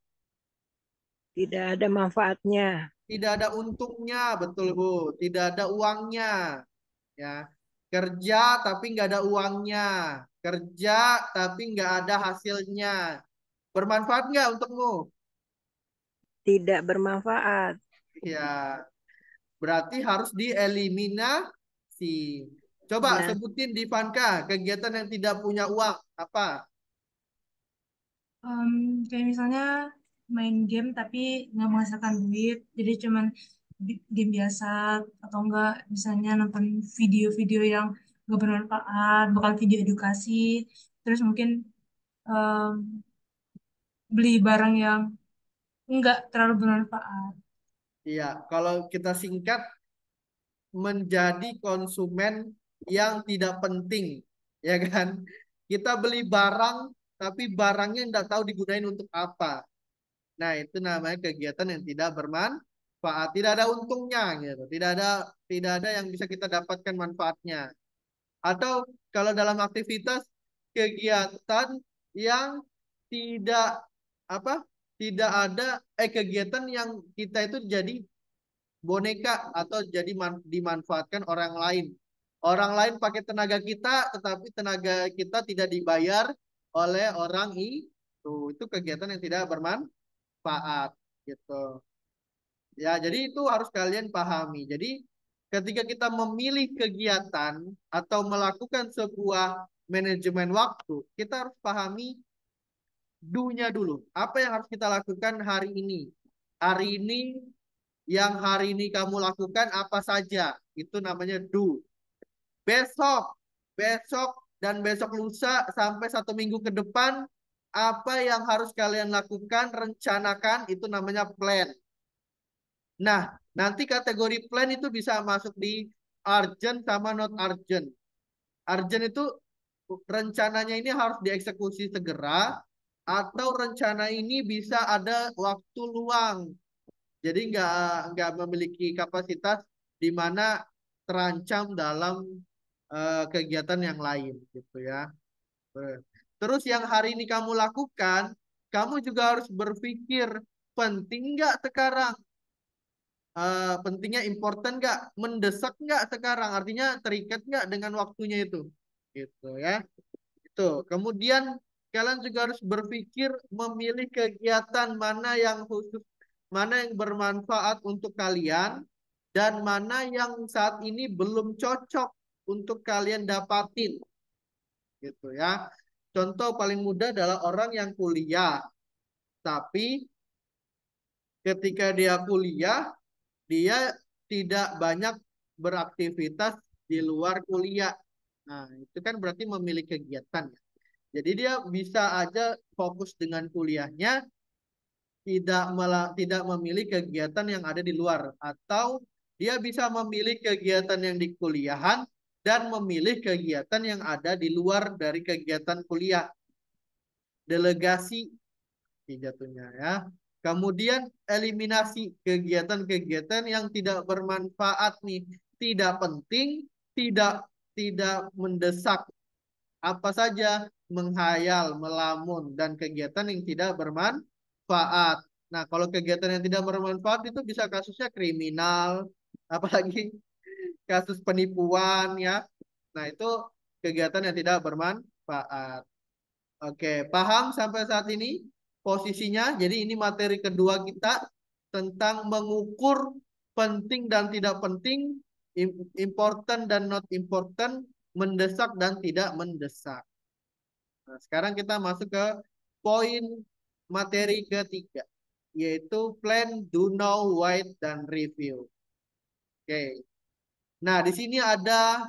Tidak ada manfaatnya. Tidak ada untungnya, betul Bu. Tidak ada uangnya, ya. Kerja tapi nggak ada uangnya. Kerja tapi nggak ada hasilnya. Bermanfaat nggak untukmu? Tidak bermanfaat. Ya, berarti harus dieliminasi. Coba Ya, sebutin di Vanka kegiatan yang tidak punya uang apa? Kayak misalnya main game tapi nggak menghasilkan duit, jadi cuman game biasa, atau enggak misalnya nonton video-video yang nggak bermanfaat, bukan video edukasi, terus mungkin em, beli barang yang nggak terlalu bermanfaat. Iya, kalau kita singkat menjadi konsumen yang tidak penting, ya kan? Kita beli barang tapi barangnya tidak tahu digunain untuk apa. Nah, itu namanya kegiatan yang tidak bermanfaat, tidak ada untungnya gitu. Tidak ada yang bisa kita dapatkan manfaatnya. Atau kalau dalam aktivitas kegiatan yang tidak apa? Tidak ada kegiatan yang kita itu jadi boneka atau jadi dimanfaatkan orang lain. Orang lain pakai tenaga kita, tetapi tenaga kita tidak dibayar oleh orang itu. Itu kegiatan yang tidak bermanfaat gitu. Ya, jadi itu harus kalian pahami. Jadi ketika kita memilih kegiatan atau melakukan sebuah manajemen waktu, kita harus pahami do-nya dulu. Apa yang harus kita lakukan hari ini? Hari ini yang hari ini kamu lakukan apa saja? Itu namanya do. Besok, besok dan besok lusa sampai 1 minggu ke depan, apa yang harus kalian lakukan, rencanakan, itu namanya plan. Nah, nanti kategori plan itu bisa masuk di urgent sama not urgent. Urgent itu rencananya ini harus dieksekusi segera, atau rencana ini bisa ada waktu luang. Jadi nggak memiliki kapasitas di mana terancam dalam kegiatan yang lain gitu ya. Terus yang hari ini kamu lakukan, kamu juga harus berpikir penting nggak sekarang. Pentingnya important nggak, mendesak nggak sekarang, artinya terikat nggak dengan waktunya itu, gitu ya. Itu. Kemudian kalian juga harus berpikir memilih kegiatan mana yang khusus, mana yang bermanfaat untuk kalian, dan mana yang saat ini belum cocok untuk kalian dapatin. Gitu ya. Contoh paling mudah adalah orang yang kuliah, tapi ketika dia kuliah, dia tidak banyak beraktivitas di luar kuliah. Nah, itu kan berarti memilih kegiatan. Jadi dia bisa aja fokus dengan kuliahnya, tidak memilih kegiatan yang ada di luar, atau dia bisa memilih kegiatan yang di kuliahan dan memilih kegiatan yang ada di luar dari kegiatan kuliah. Delegasi jatuhnya ya. Kemudian eliminasi kegiatan-kegiatan yang tidak bermanfaat nih, tidak penting, tidak tidak mendesak, apa saja menghayal, melamun, dan kegiatan yang tidak bermanfaat. Nah, kalau kegiatan yang tidak bermanfaat itu bisa kasusnya kriminal, apalagi kasus penipuan ya. Nah, itu kegiatan yang tidak bermanfaat. Oke, paham sampai saat ini posisinya? Jadi ini materi kedua kita tentang mengukur penting dan tidak penting, important dan not important, mendesak dan tidak mendesak. Nah, sekarang kita masuk ke poin materi ketiga, yaitu plan, do know, write, dan review. Oke. Nah, di sini ada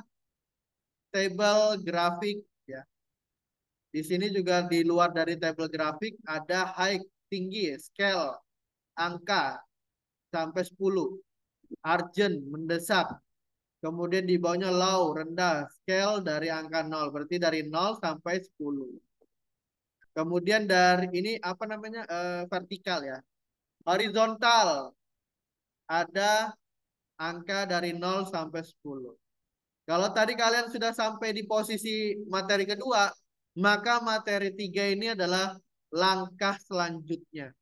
tabel grafik ya. Di sini juga di luar dari tabel grafik ada high, tinggi, scale, angka sampai 10. Urgent, mendesak. Kemudian di bawahnya low, rendah. Scale dari angka 0. Berarti dari 0 sampai 10. Kemudian dari ini apa namanya? Vertikal ya. Horizontal. Ada angka dari 0 sampai 10. Kalau tadi kalian sudah sampai di posisi materi kedua, maka materi 3 ini adalah langkah selanjutnya.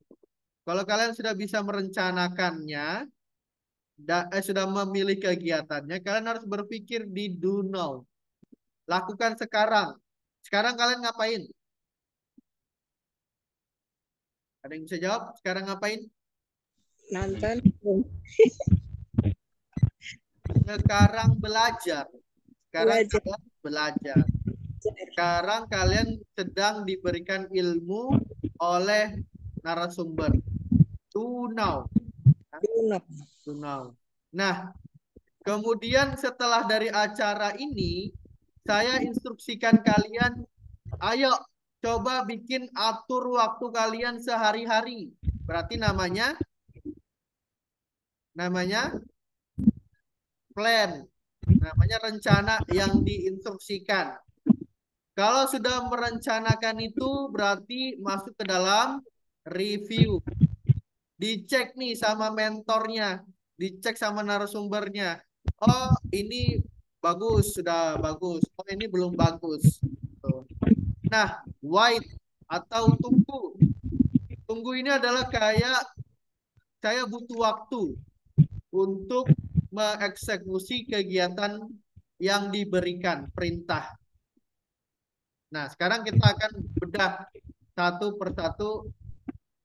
Kalau kalian sudah bisa merencanakannya, sudah memilih kegiatannya, kalian harus berpikir di do now. Lakukan sekarang. Sekarang kalian ngapain? Ada yang bisa jawab? Sekarang ngapain? Nonton. Sekarang belajar. Sekarang Belajar. kalian belajar. Sekarang kalian sedang diberikan ilmu oleh narasumber. Do now. Do now. Nah, kemudian setelah dari acara ini, saya instruksikan kalian, ayo coba bikin atur waktu kalian sehari-hari. Berarti namanya plan. Namanya rencana yang diinstruksikan. Kalau sudah merencanakan itu berarti masuk ke dalam review. Dicek nih sama mentornya, dicek sama narasumbernya. Oh, ini bagus, sudah bagus. Oh, ini belum bagus. Tuh. Nah, wait atau tunggu. Tunggu ini adalah kayak saya butuh waktu untuk mengeksekusi kegiatan yang diberikan perintah. Nah, sekarang kita akan bedah satu persatu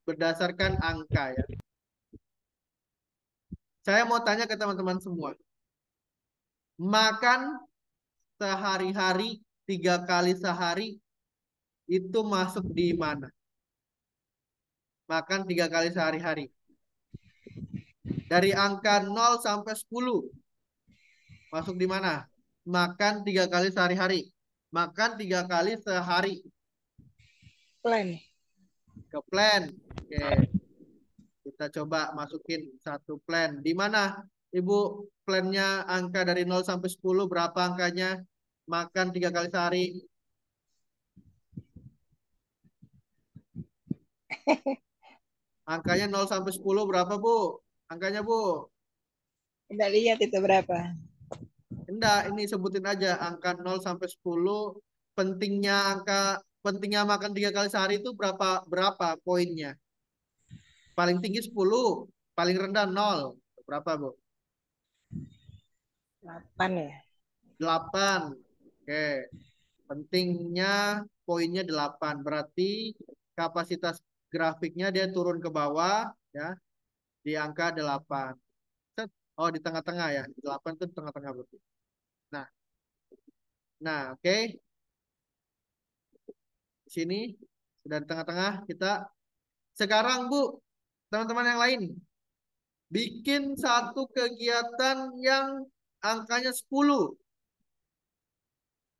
berdasarkan angka ya. Saya mau tanya ke teman-teman semua. Makan sehari-hari, 3 kali sehari, itu masuk di mana? Makan 3 kali sehari-hari. Dari angka 0 sampai 10. Masuk di mana? Makan 3 kali sehari-hari. Makan 3 kali sehari. Plan. Ke plan. Oke. Kita coba masukin satu plan. Di mana, Ibu, plannya angka dari 0 sampai 10, berapa angkanya? Makan 3 kali sehari. Angkanya 0 sampai 10 berapa, Bu? Angkanya, Bu? Tidak lihat itu berapa. Enggak, ini sebutin aja angka 0 sampai 10. Pentingnya makan 3 kali sehari itu berapa poinnya? Paling tinggi 10, paling rendah 0. Berapa, Bu? 8 ya. 8. Oke. Pentingnya poinnya 8. Berarti kapasitas grafiknya dia turun ke bawah ya. di angka 8. Set. Oh, di tengah-tengah ya. 8 itu di tengah-tengah berarti. Nah, oke. Di sini sudah di tengah-tengah kita. Sekarang Bu, teman-teman yang lain, bikin satu kegiatan yang angkanya 10.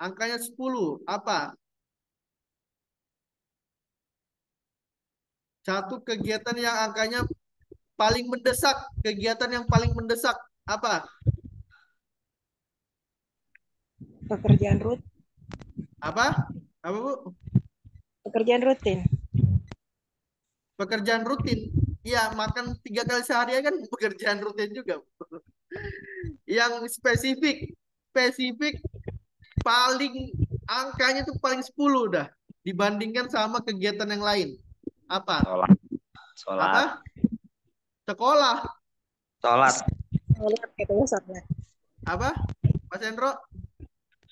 Angkanya 10. Apa? Satu kegiatan yang angkanya paling mendesak. Kegiatan yang paling mendesak. Apa? Pekerjaan rutin. Apa? Apa Bu? Pekerjaan rutin. Pekerjaan rutin. Ya, makan 3 kali sehari kan pekerjaan rutin juga. Yang spesifik. Spesifik paling angkanya tuh paling 10 dah. Dibandingkan sama kegiatan yang lain. Apa? Sholat. Sholat. Apa? Sekolah. Sholat. Sholat katanya sholat. Apa? Mas Hendro?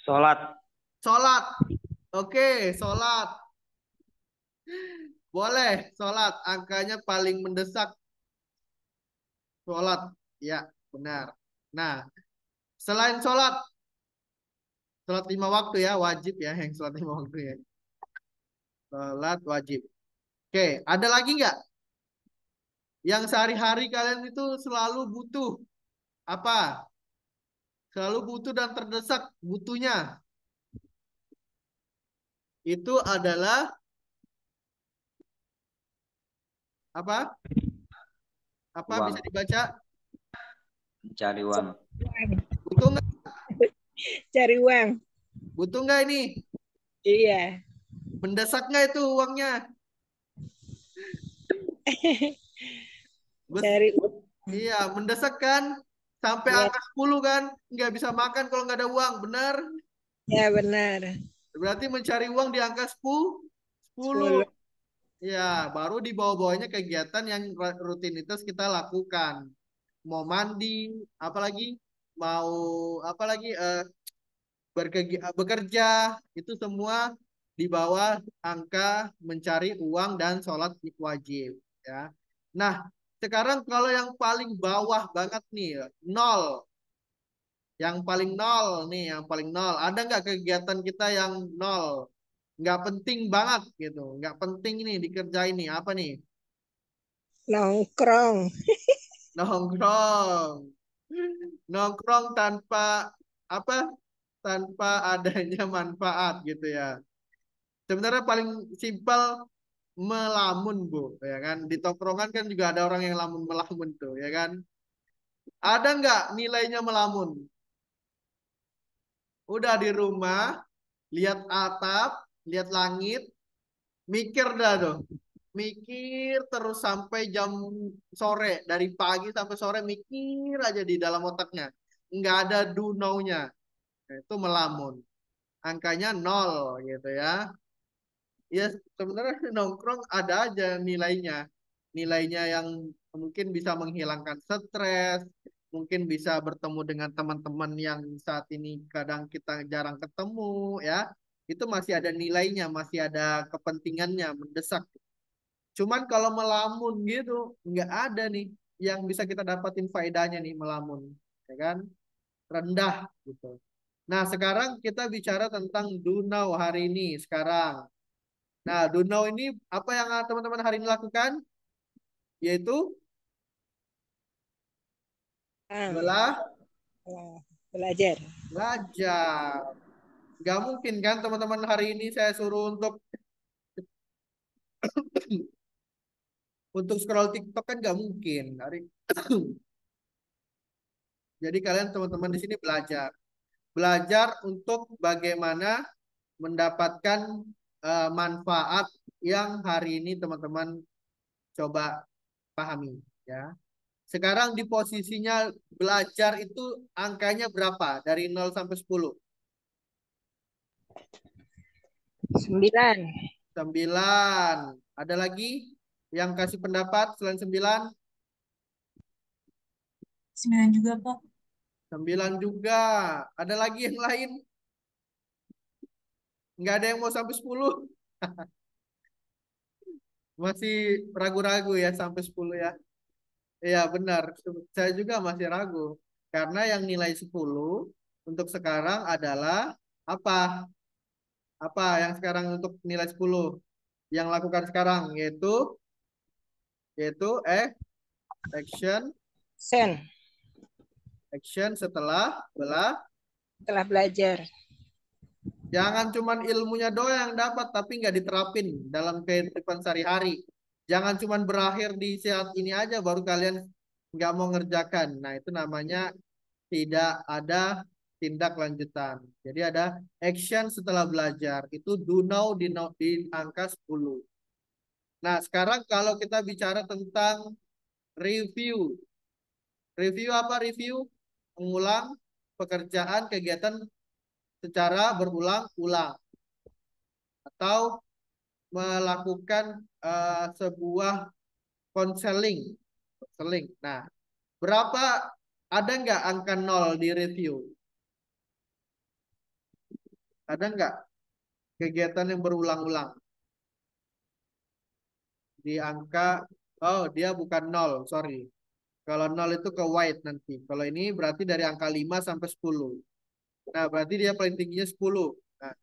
Sholat. Sholat. Oke, sholat. Boleh, sholat. Angkanya paling mendesak. Sholat. Ya, benar. Nah, selain sholat 5 waktu ya, wajib ya, yang sholat 5 waktu ya. Sholat wajib. Oke, ada lagi nggak? Yang sehari-hari kalian itu selalu butuh. Apa? Selalu butuh dan terdesak butuhnya. Itu adalah apa? Apa Uang. bisa dibaca? Mencari uang. Butuh nggak? Cari uang. Butuh nggak ini? Iya. Mendesak nggak itu uangnya? Cari uang. Iya, mendesak kan? Sampai Iya. angka 10 kan? Nggak bisa makan kalau nggak ada uang, benar? Ya benar. Berarti mencari uang di angka 10. 10. Ya, baru di bawah-bawahnya kegiatan yang rutinitas kita lakukan. Mau mandi, apalagi mau apalagi bekerja, itu semua di bawah angka mencari uang dan sholat wajib. Ya. Nah, sekarang kalau yang paling bawah banget nih, nol. Yang paling nol nih, yang paling nol. Ada nggak kegiatan kita yang nol? Nggak penting banget gitu. Nggak penting nih dikerjain nih. Apa nih? Nongkrong. Nongkrong. Nongkrong tanpa apa? Tanpa adanya manfaat gitu ya. Sebenarnya paling simpel melamun, Bu, ya kan? Di tongkrongan kan juga ada orang yang lamun melamun tuh, ya kan? Ada nggak nilainya melamun? Udah di rumah, lihat atap, lihat langit, mikir dah tuh. Mikir terus sampai jam sore, dari pagi sampai sore mikir aja di dalam otaknya. Nggak ada do now-nya. Nah, itu melamun. Angkanya nol gitu ya. Ya sebenarnya nongkrong ada aja nilainya. Nilainya yang mungkin bisa menghilangkan stres, mungkin bisa bertemu dengan teman-teman yang saat ini kadang kita jarang ketemu ya. Itu masih ada nilainya, masih ada kepentingannya, mendesak. Cuman kalau melamun gitu, nggak ada nih yang bisa kita dapatin faedahnya nih melamun, ya kan? Rendah gitu. Nah, sekarang kita bicara tentang do now hari ini sekarang. Nah, do now ini apa yang teman-teman hari ini lakukan? Yaitu adalah Belajar. belajar. Nggak mungkin kan teman-teman hari ini saya suruh untuk scroll TikTok kan nggak mungkin. Jadi kalian teman-teman di sini belajar. Belajar untuk bagaimana mendapatkan manfaat yang hari ini teman-teman coba pahami ya. Sekarang di posisinya belajar itu angkanya berapa? Dari 0 sampai 10? 9. 9. Ada lagi yang kasih pendapat selain 9? 9 juga, Pak. 9 juga. Ada lagi yang lain? Nggak ada yang mau sampai 10? Masih ragu-ragu ya sampai 10 ya. Iya benar. Saya juga masih ragu. Karena yang nilai 10 untuk sekarang adalah apa? Apa yang sekarang untuk nilai 10? Yang lakukan sekarang yaitu action Sen, action setelah telah belajar. jangan cuman ilmunya doang yang dapat tapi nggak diterapin dalam kehidupan sehari-hari. Jangan cuman berakhir di saat ini aja baru kalian nggak mau ngerjakan. Nah, itu namanya tidak ada tindak lanjutan. Jadi ada action setelah belajar. Itu do now di angka 10. Nah, sekarang kalau kita bicara tentang review. Review apa review? Mengulang pekerjaan kegiatan secara berulang-ulang atau melakukan sebuah konseling. Konseling. Nah, berapa ada nggak angka nol di review? Ada nggak kegiatan yang berulang-ulang di angka? Oh, dia bukan nol, sorry. Kalau nol itu ke white nanti. Kalau ini berarti dari angka 5 sampai 10. Nah, berarti dia paling tingginya 10. Nah,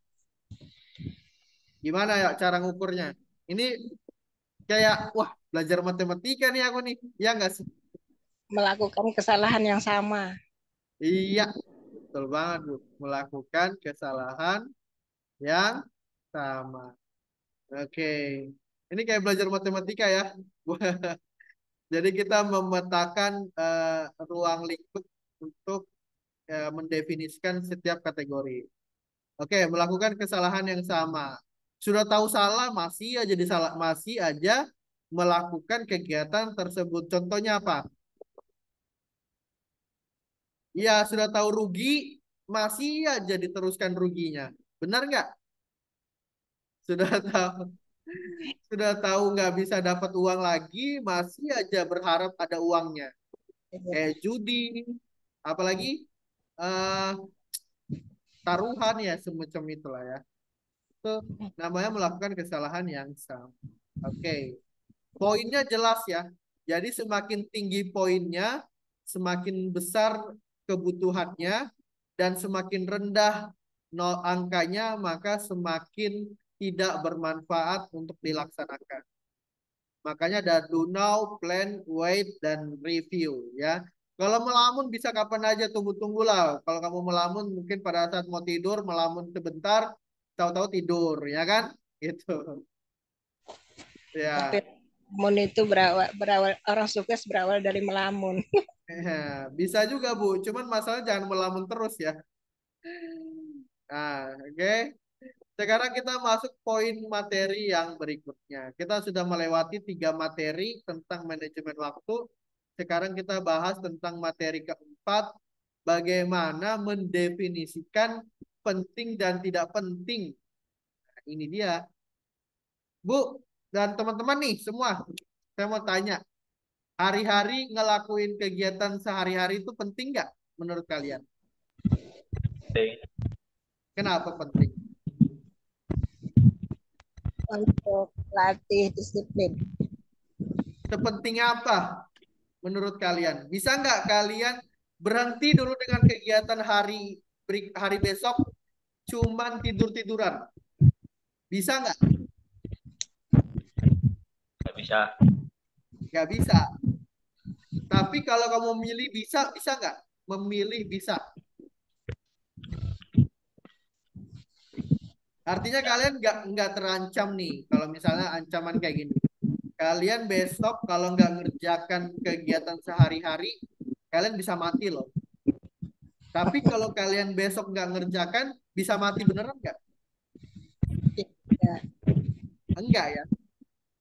gimana ya cara ngukurnya? Ini kayak, wah, belajar matematika nih aku nih. Ya nggak sih? Melakukan kesalahan yang sama. Iya, betul banget, Bu. Melakukan kesalahan yang sama. Oke. Ini kayak belajar matematika ya. Jadi kita memetakan ruang lingkup untuk mendefinisikan setiap kategori. Oke, melakukan kesalahan yang sama. Sudah tahu salah, masih aja disalah, masih aja melakukan kegiatan tersebut. Contohnya apa? Ya, sudah tahu rugi, masih aja diteruskan ruginya. Benar nggak? Sudah tahu, sudah tahu nggak bisa dapat uang lagi, masih aja berharap ada uangnya. Kayak judi, apalagi eh taruhan ya semacam itulah ya. Itu namanya melakukan kesalahan yang sama. Oke. Poinnya jelas ya. Jadi semakin tinggi poinnya, semakin besar kebutuhannya, dan semakin rendah nol angkanya, maka semakin tidak bermanfaat untuk dilaksanakan. Makanya ada do now, plan, wait, dan review ya. Kalau melamun bisa kapan aja, tunggu-tunggulah. Kalau kamu melamun mungkin pada saat mau tidur, melamun sebentar, tahu-tahu tidur, ya kan? Gitu. Tapi Ya, melamun itu berawal orang sukses berawal dari melamun. bisa juga Bu. Cuman masalah jangan melamun terus ya. Nah, oke. Sekarang kita masuk poin materi yang berikutnya. Kita sudah melewati 3 materi tentang manajemen waktu. Sekarang kita bahas tentang materi keempat, bagaimana mendefinisikan penting dan tidak penting. Nah, ini dia. Bu, dan teman-teman nih semua, saya mau tanya, hari-hari ngelakuin kegiatan sehari-hari itu penting nggak menurut kalian? Kenapa penting? Untuk latih disiplin. Sepenting apa menurut kalian? Bisa nggak kalian berhenti dulu dengan kegiatan hari besok cuman tidur-tiduran? Bisa nggak? Nggak bisa. Nggak bisa. Tapi kalau kamu milih bisa, bisa nggak? Memilih bisa. Artinya kalian nggak terancam nih. Kalau misalnya ancaman kayak gini. Kalian besok kalau nggak ngerjakan kegiatan sehari-hari, kalian bisa mati loh. Tapi kalau kalian besok nggak ngerjakan, bisa mati beneran nggak? Ya, Enggak ya.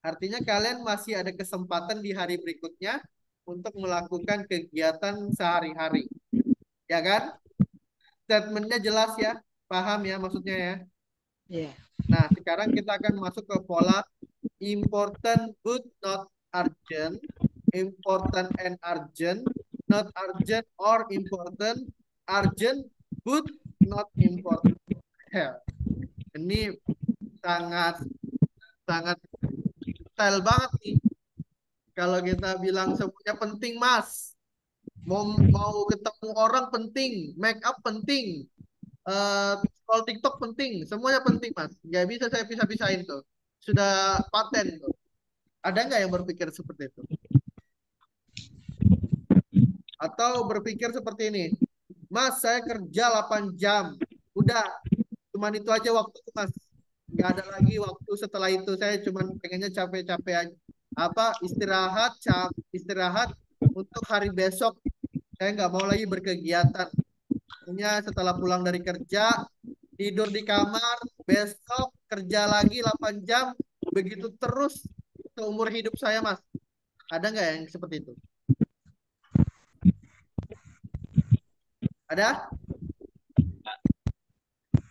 Artinya kalian masih ada kesempatan di hari berikutnya untuk melakukan kegiatan sehari-hari. Ya kan? Statementnya jelas ya. Paham ya maksudnya ya. ya. Nah, sekarang kita akan masuk ke pola important but not urgent, important and urgent, not urgent or important, urgent but not important. Ya, ini sangat sangat detail banget nih. Kalau kita bilang semuanya penting, Mas. Mau ketemu orang penting, make up penting, scroll TikTok penting, semuanya penting, Mas. Nggak bisa saya pisah-pisahin tuh. Sudah paten tuh. Ada nggak yang berpikir seperti itu? Atau berpikir seperti ini, Mas, saya kerja 8 jam. Udah, cuman itu aja waktu, Mas. Nggak ada lagi waktu setelah itu. Saya cuman pengennya capek-capek aja. Apa, istirahat untuk hari besok. Saya nggak mau lagi berkegiatan. Punya setelah pulang dari kerja, tidur di kamar, besok kerja lagi 8 jam, begitu terus seumur hidup saya, Mas. Ada nggak yang seperti itu? Ada?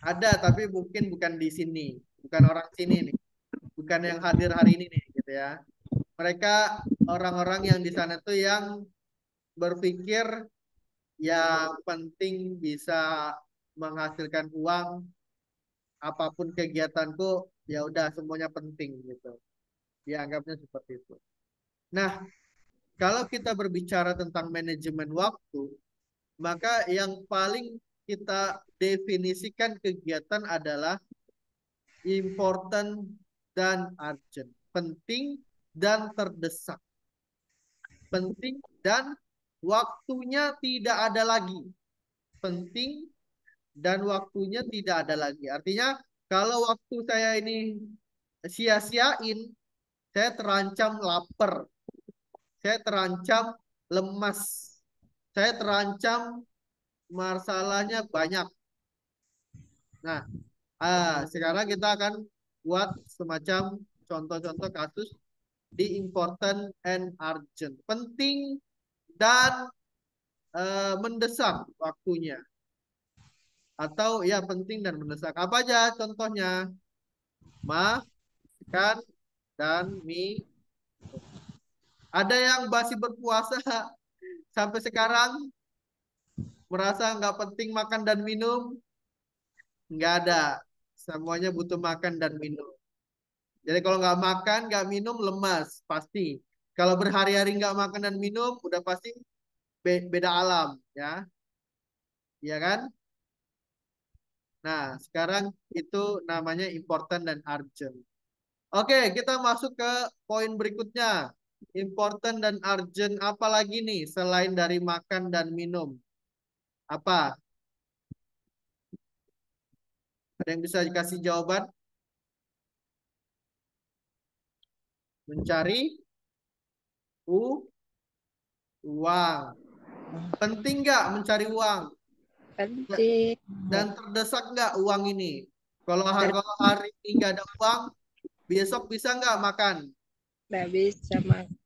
Ada, tapi mungkin bukan di sini. Bukan orang sini nih. Bukan yang hadir hari ini nih, gitu ya. Mereka orang-orang yang di sana tuh yang berpikir yang penting bisa menghasilkan uang, apapun kegiatanku, ya udah semuanya penting gitu. Dianggapnya seperti itu. Nah, kalau kita berbicara tentang manajemen waktu, maka yang paling kita definisikan kegiatan adalah important dan urgent. Penting dan terdesak. Penting dan waktunya tidak ada lagi. Penting dan waktunya tidak ada lagi. Artinya kalau waktu saya ini sia-siain, saya terancam lapar. Saya terancam lemas. Saya terancam masalahnya banyak. Nah, sekarang kita akan buat semacam contoh-contoh kasus di important and urgent. Penting dan mendesak waktunya. Atau ya penting dan mendesak. Apa aja contohnya? Makan dan mie. Ada yang masih berpuasa sampai sekarang merasa nggak penting makan dan minum. Nggak ada. Semuanya butuh makan dan minum. Jadi kalau nggak makan, nggak minum, lemas. Pasti. Kalau berhari-hari nggak makan dan minum, udah pasti beda alam. Ya, iya kan? Nah, sekarang itu namanya important dan urgent. Oke, kita masuk ke poin berikutnya. Important dan urgent apa lagi nih selain dari makan dan minum? Apa? Ada yang bisa dikasih jawaban? Mencari uang. Penting nggak mencari uang? Penting. Dan terdesak nggak uang ini? Kalau hari ini nggak ada uang, besok bisa nggak makan? Nggak bisa makan.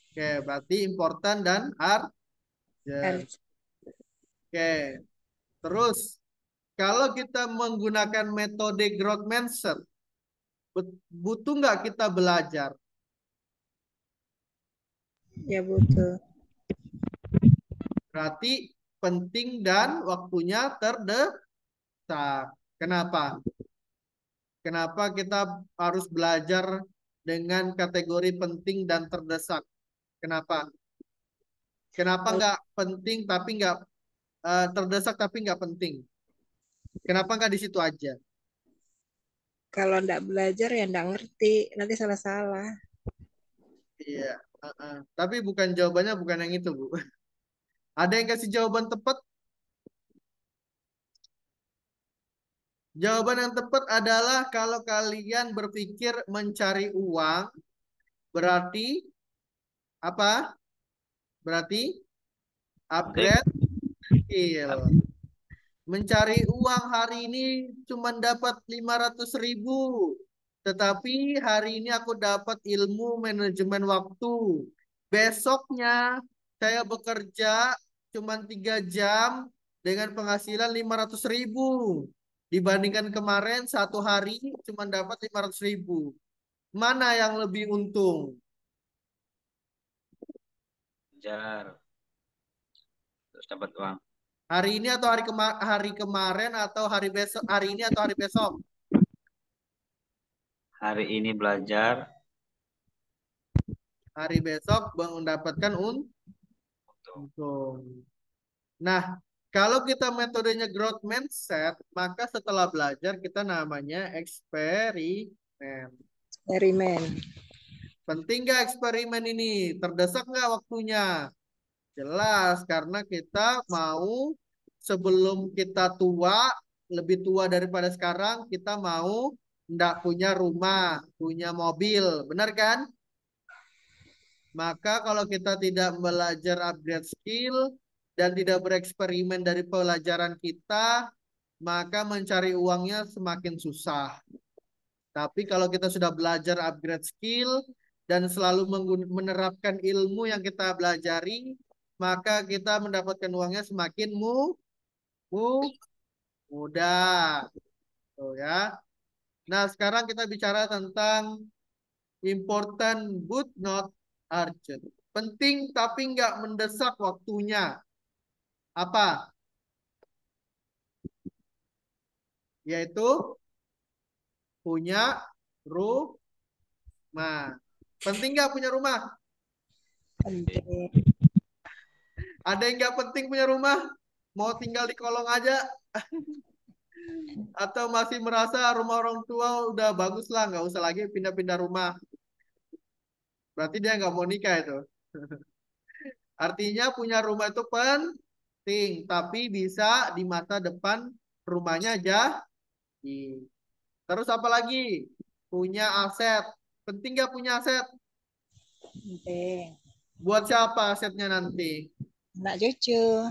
Oke, berarti important dan urgent. Oke, terus kalau kita menggunakan metode growth mindset, butuh nggak kita belajar? Ya butuh. Berarti penting dan waktunya terdesak. Kenapa? Kenapa kita harus belajar dengan kategori penting dan terdesak? Kenapa? Kenapa nggak penting tapi nggak terdesak tapi nggak penting? Kenapa nggak di situ aja? Kalau nggak belajar ya nggak ngerti. Nanti salah-salah. Iya. Tapi bukan jawabannya bukan yang itu, Bu. Ada yang kasih jawaban tepat? Jawaban yang tepat adalah kalau kalian berpikir mencari uang, berarti apa? Berarti upgrade skill. Mencari uang hari ini cuma dapat 500.000. Tetapi hari ini aku dapat ilmu manajemen waktu. Besoknya saya bekerja cuma 3 jam dengan penghasilan 500.000. Dibandingkan kemarin satu hari cuma dapat 500.000. Mana yang lebih untung? Belajar terus dapat uang. Hari ini atau hari kemarin atau hari besok? Hari ini atau hari besok? Hari ini belajar, hari besok mendapatkan untung. Nah, kalau kita metodenya growth mindset, maka setelah belajar kita namanya eksperimen. Eksperimen. Penting nggak eksperimen ini? Terdesak nggak waktunya? Jelas, karena kita mau sebelum kita tua, lebih tua daripada sekarang, kita mau nggak punya rumah, punya mobil. Benar kan? Maka kalau kita tidak belajar upgrade skill dan tidak bereksperimen dari pelajaran kita, maka mencari uangnya semakin susah. Tapi kalau kita sudah belajar upgrade skill dan selalu menerapkan ilmu yang kita pelajari, maka kita mendapatkan uangnya semakin mudah. Tuh ya. Nah, sekarang kita bicara tentang important but not urgent. Penting tapi nggak mendesak waktunya. Apa? Yaitu punya rumah. Penting nggak punya rumah? Penting. Ada yang nggak penting punya rumah? Mau tinggal di kolong aja? Atau masih merasa rumah orang tua udah bagus lah, nggak usah lagi pindah-pindah rumah? Berarti dia nggak mau nikah itu. Artinya punya rumah itu penting, tapi bisa di masa depan rumahnya aja. Terus apa lagi? Punya aset. Penting nggak punya aset? Penting. Buat siapa asetnya nanti? Anak cucu.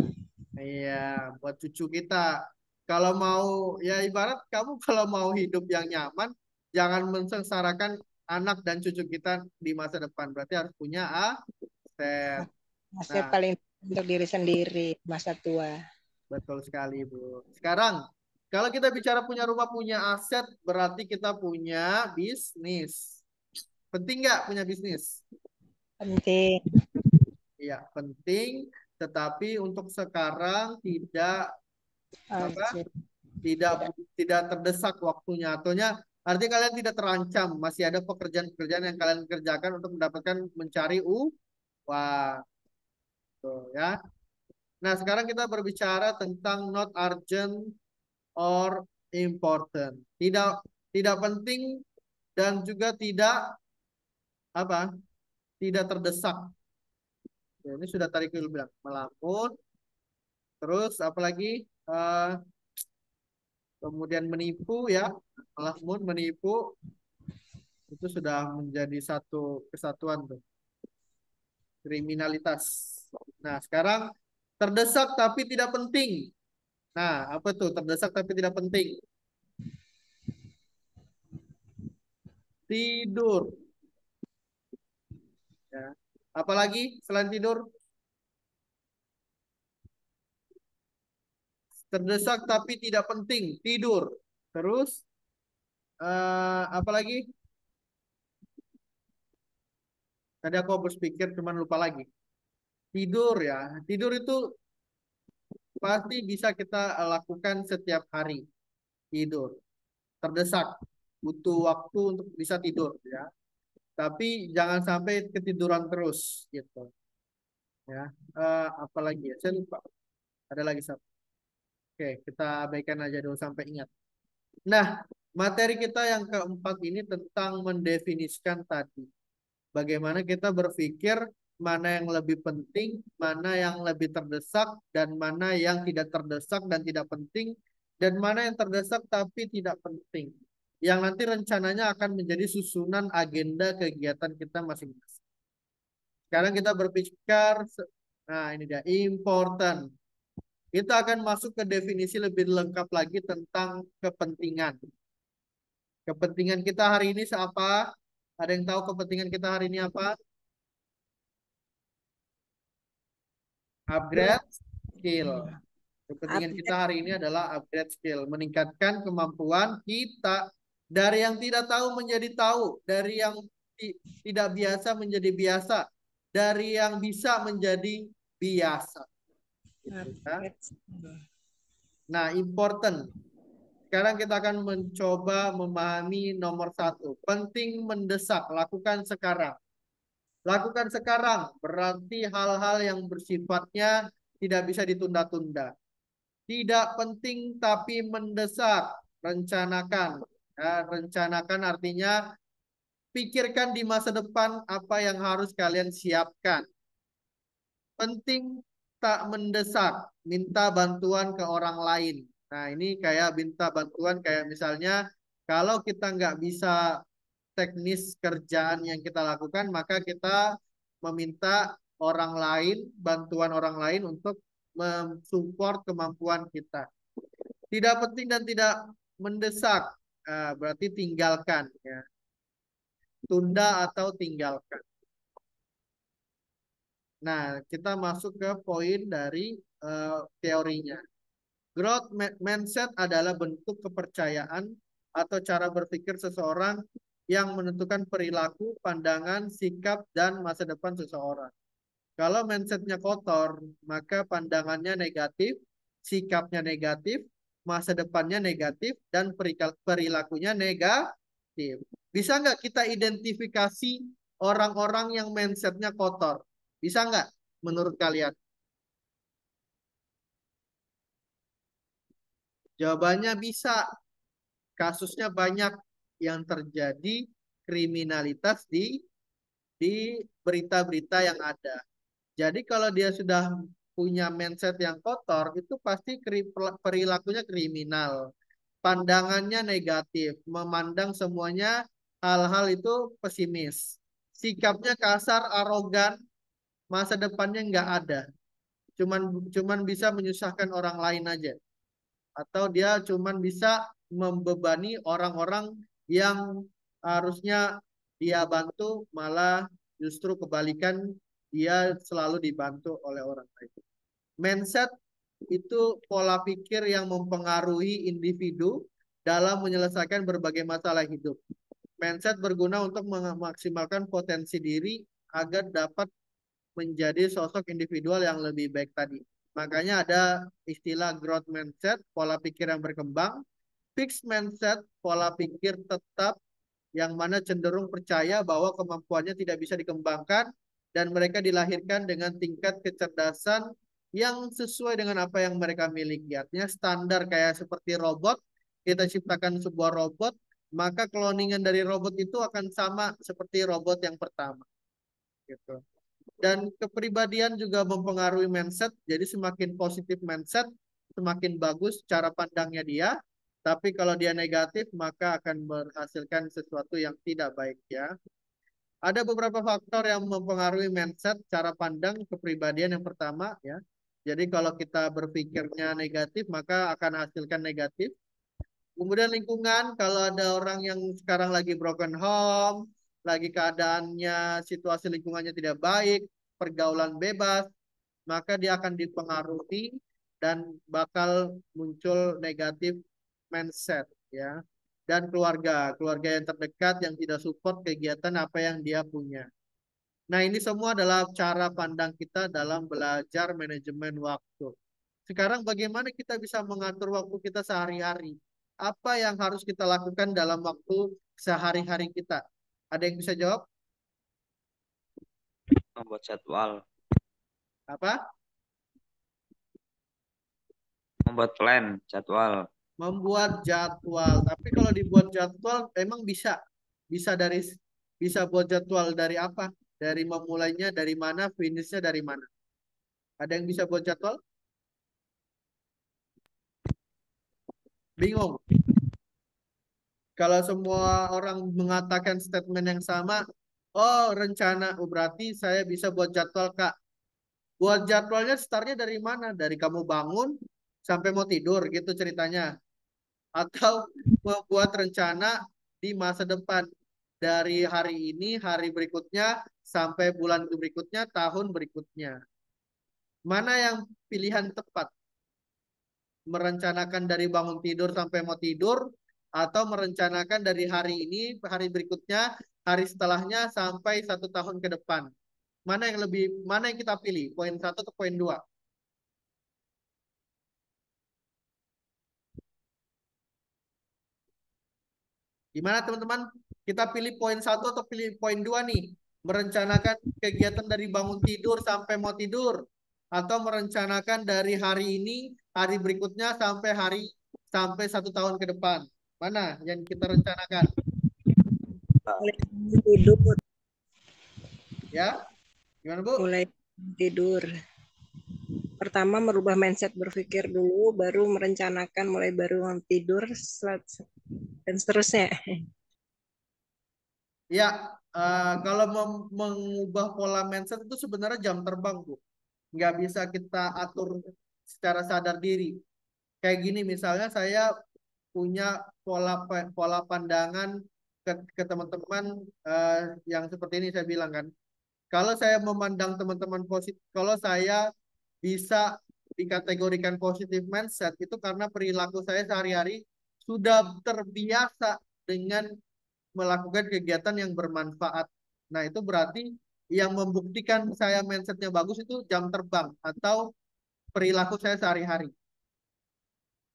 Iya, buat cucu kita. Kalau mau, ya ibarat kamu kalau mau hidup yang nyaman, jangan mensengsarakan anak dan cucu kita di masa depan. Berarti harus punya aset. Aset Nah, paling untuk diri sendiri masa tua. betul sekali, Bu. Sekarang, kalau kita bicara punya rumah, punya aset, berarti kita punya bisnis. Penting nggak punya bisnis? Penting. Iya, penting. Tetapi untuk sekarang tidak apa? Urgent. Tidak tidak terdesak waktunya. Artinya kalian tidak terancam. Masih ada pekerjaan-pekerjaan yang kalian kerjakan untuk mendapatkan mencari uang. Tuh, ya. Nah, sekarang kita berbicara tentang not urgent or important. Tidak tidak penting dan juga tidak apa? Tidak terdesak. Ya, ini sudah tadi kita bilang melamun. Terus apalagi kemudian menipu ya, melamun menipu itu sudah menjadi satu kesatuan tuh, kriminalitas. Nah, sekarang terdesak tapi tidak penting. Nah, apa tuh terdesak tapi tidak penting? Tidur. Ya. Apalagi selain tidur? Terdesak tapi tidak penting, tidur. Terus apalagi? Tadi aku habis pikir cuman lupa lagi. Tidur ya. Tidur itu pasti bisa kita lakukan setiap hari. Tidur. Terdesak. Butuh waktu untuk bisa tidur ya. Tapi jangan sampai ketiduran terus gitu. Ya. Apalagi ya? Saya lupa. Ada lagi satu. Oke, kita abaikan aja dulu sampai ingat. Nah, materi kita yang keempat ini tentang mendefinisikan tadi. Bagaimana kita berpikir mana yang lebih penting, mana yang lebih terdesak, dan mana yang tidak terdesak dan tidak penting, dan mana yang terdesak tapi tidak penting. Yang nanti rencananya akan menjadi susunan agenda kegiatan kita masing-masing. Sekarang kita berpikir, nah ini dia, important. Kita akan masuk ke definisi lebih lengkap lagi tentang kepentingan. Kepentingan kita hari ini apa? Ada yang tahu kepentingan kita hari ini apa? Upgrade skill. Kepentingan kita Update. hari ini adalah upgrade skill, meningkatkan kemampuan kita dari yang tidak tahu menjadi tahu, dari yang tidak biasa menjadi biasa, dari yang bisa menjadi biasa. Gitu, ya. Update. Nah, important. Sekarang kita akan mencoba memahami nomor satu. Penting mendesak, lakukan sekarang. Lakukan sekarang, berarti hal-hal yang bersifatnya tidak bisa ditunda-tunda. Tidak penting tapi mendesak, rencanakan. Ya, rencanakan artinya pikirkan di masa depan apa yang harus kalian siapkan. Penting tak mendesak, minta bantuan ke orang lain. Nah, ini kayak minta bantuan kayak misalnya kalau kita nggak bisa teknis kerjaan yang kita lakukan, maka kita meminta orang lain, bantuan orang lain untuk mensupport kemampuan kita. Tidak penting dan tidak mendesak, berarti tinggalkan, ya. Tunda atau tinggalkan. Nah, kita masuk ke poin dari teorinya. Growth mindset adalah bentuk kepercayaan atau cara berpikir seseorang yang menentukan perilaku, pandangan, sikap, dan masa depan seseorang. Kalau mindsetnya kotor, maka pandangannya negatif, sikapnya negatif, masa depannya negatif, dan perilakunya negatif. Bisa nggak kita identifikasi orang-orang yang mindsetnya kotor? Bisa nggak menurut kalian? Jawabannya bisa. Kasusnya banyak yang terjadi kriminalitas di berita-berita yang ada. Jadi kalau dia sudah punya mindset yang kotor, itu pasti perilakunya kriminal. Pandangannya negatif, memandang semuanya hal-hal itu pesimis. Sikapnya kasar, arogan, masa depannya nggak ada. Cuman cuman bisa menyusahkan orang lain aja. Atau dia cuman bisa membebani orang-orang yang harusnya dia bantu, malah justru kebalikan dia selalu dibantu oleh orang lain. Mindset itu pola pikir yang mempengaruhi individu dalam menyelesaikan berbagai masalah hidup. Mindset berguna untuk memaksimalkan potensi diri agar dapat menjadi sosok individual yang lebih baik tadi. Makanya ada istilah growth mindset, pola pikir yang berkembang, fixed mindset, pola pikir tetap yang mana cenderung percaya bahwa kemampuannya tidak bisa dikembangkan dan mereka dilahirkan dengan tingkat kecerdasan yang sesuai dengan apa yang mereka miliki. Artinya standar kayak seperti robot, kita ciptakan sebuah robot, maka cloningan dari robot itu akan sama seperti robot yang pertama. Gitu. Dan kepribadian juga mempengaruhi mindset. Jadi semakin positif mindset, semakin bagus cara pandangnya dia. Tapi kalau dia negatif, maka akan menghasilkan sesuatu yang tidak baik, ya. Ada beberapa faktor yang mempengaruhi mindset, cara pandang kepribadian yang pertama, ya. Jadi kalau kita berpikirnya negatif, maka akan hasilkan negatif. Kemudian lingkungan, kalau ada orang yang sekarang lagi broken home, lagi keadaannya, situasi lingkungannya tidak baik, pergaulan bebas, maka dia akan dipengaruhi dan bakal muncul negatif mindset, ya. Dan keluarga, keluarga yang terdekat yang tidak support kegiatan apa yang dia punya. Nah, ini semua adalah cara pandang kita dalam belajar manajemen waktu. Sekarang bagaimana kita bisa mengatur waktu kita sehari-hari? Apa yang harus kita lakukan dalam waktu sehari-hari kita? Ada yang bisa jawab? Membuat jadwal, Apa? membuat plan, jadwal. Membuat jadwal. Tapi kalau dibuat jadwal emang bisa. Bisa dari bisa buat jadwal dari apa? Dari memulainya dari mana, finishnya dari mana? Ada yang bisa buat jadwal? Bingung. Kalau semua orang mengatakan statement yang sama, oh rencana, oh, berarti saya bisa buat jadwal, Kak. Buat jadwalnya startnya dari mana? Dari kamu bangun sampai mau tidur gitu ceritanya. Atau membuat rencana di masa depan. Dari hari ini, hari berikutnya, sampai bulan berikutnya, tahun berikutnya. Mana yang pilihan tepat? Merencanakan dari bangun tidur sampai mau tidur, atau merencanakan dari hari ini, hari berikutnya, hari setelahnya, sampai 1 tahun ke depan. Mana yang kita pilih? Poin 1 atau poin 2? Gimana teman-teman? Kita pilih poin 1 atau pilih poin 2 nih? merencanakan kegiatan dari bangun tidur sampai mau tidur, atau merencanakan dari hari ini, hari berikutnya sampai 1 tahun ke depan. Mana yang kita rencanakan? Mulai tidur, Ya, gimana Bu? mulai tidur. Pertama merubah mindset berpikir dulu, baru merencanakan mulai baru tidur, dan seterusnya. Ya, kalau mengubah pola mindset itu sebenarnya jam terbang, Bu. Nggak bisa kita atur secara sadar diri. Kayak gini, misalnya saya punya pola pandangan ke teman-teman yang seperti ini saya bilang kan. Kalau saya memandang teman-teman positif, kalau saya bisa dikategorikan positif mindset itu karena perilaku saya sehari-hari sudah terbiasa dengan melakukan kegiatan yang bermanfaat. Nah, itu berarti yang membuktikan saya mindsetnya bagus itu jam terbang atau perilaku saya sehari-hari.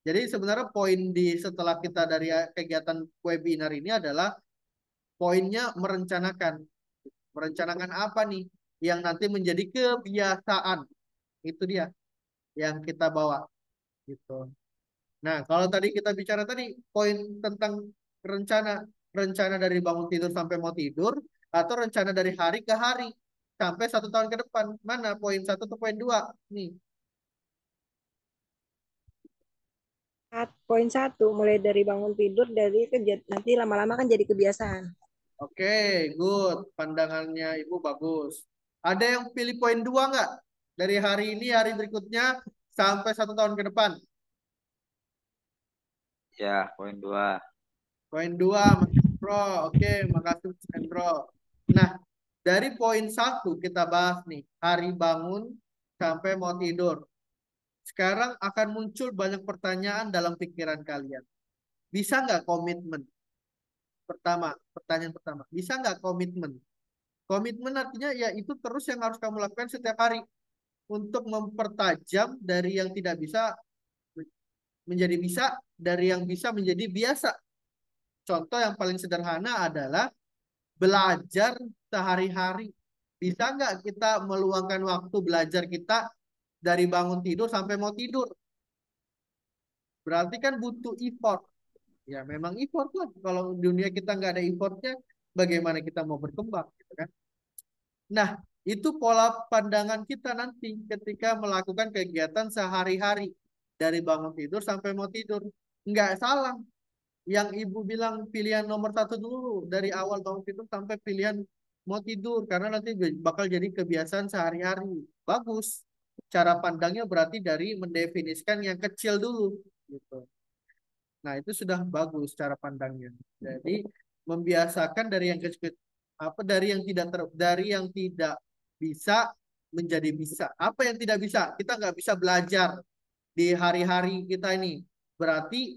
Jadi sebenarnya poin di setelah kita dari kegiatan webinar ini adalah poinnya merencanakan. Merencanakan apa nih yang nanti menjadi kebiasaan. Itu dia yang kita bawa gitu. Nah, kalau tadi kita bicara tadi poin tentang rencana rencana dari bangun tidur sampai mau tidur atau rencana dari hari ke hari sampai 1 tahun ke depan. Mana poin 1 atau poin 2? Nih. Poin 1, mulai dari bangun tidur, dari nanti lama-lama kan jadi kebiasaan. Oke, good. Pandangannya Ibu bagus. Ada yang pilih poin 2 nggak? Dari hari ini, hari berikutnya, sampai 1 tahun ke depan. Ya, poin 2. Poin 2, Mas Hendro. Oke, makasih Mas Hendro. Nah, dari poin 1 kita bahas nih. Hari bangun sampai mau tidur. Sekarang akan muncul banyak pertanyaan dalam pikiran kalian. Bisa nggak komitmen? Pertanyaan pertama. Bisa nggak komitmen? Komitmen artinya ya itu terus yang harus kamu lakukan setiap hari untuk mempertajam dari yang tidak bisa menjadi bisa, dari yang bisa menjadi biasa. Contoh yang paling sederhana adalah belajar sehari-hari. Bisa nggak kita meluangkan waktu belajar kita dari bangun tidur sampai mau tidur? Berarti kan butuh effort. Ya memang effort lah. Kalau dunia kita nggak ada effortnya, bagaimana kita mau berkembang? Gitu kan? Nah, itu pola pandangan kita nanti ketika melakukan kegiatan sehari-hari. Dari bangun tidur sampai mau tidur. Nggak salah. Yang ibu bilang pilihan nomor 1 dulu. Dari awal bangun tidur sampai pilihan mau tidur. Karena nanti bakal jadi kebiasaan sehari-hari. Bagus. Cara pandangnya berarti dari mendefinisikan yang kecil dulu. Gitu. Nah, itu sudah bagus cara pandangnya. Jadi membiasakan dari yang kecil apa dari yang tidak bisa menjadi bisa. Apa yang tidak bisa? Kita nggak bisa belajar di hari-hari kita ini. Berarti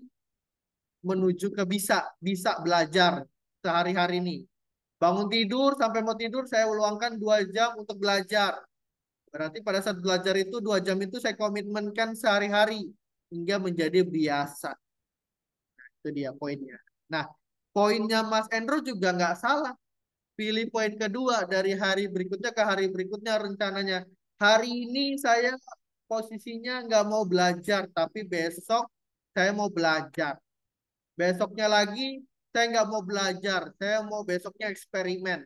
menuju ke bisa belajar sehari-hari ini. Bangun tidur sampai mau tidur saya luangkan 2 jam untuk belajar. Berarti pada saat belajar itu 2 jam itu saya komitmenkan sehari-hari hingga menjadi biasa. Itu dia poinnya. Nah, poinnya Mas Endro juga nggak salah. Pilih poin kedua dari hari berikutnya ke hari berikutnya rencananya. Hari ini saya posisinya nggak mau belajar, tapi besok saya mau belajar. Besoknya lagi saya nggak mau belajar, saya mau besoknya eksperimen.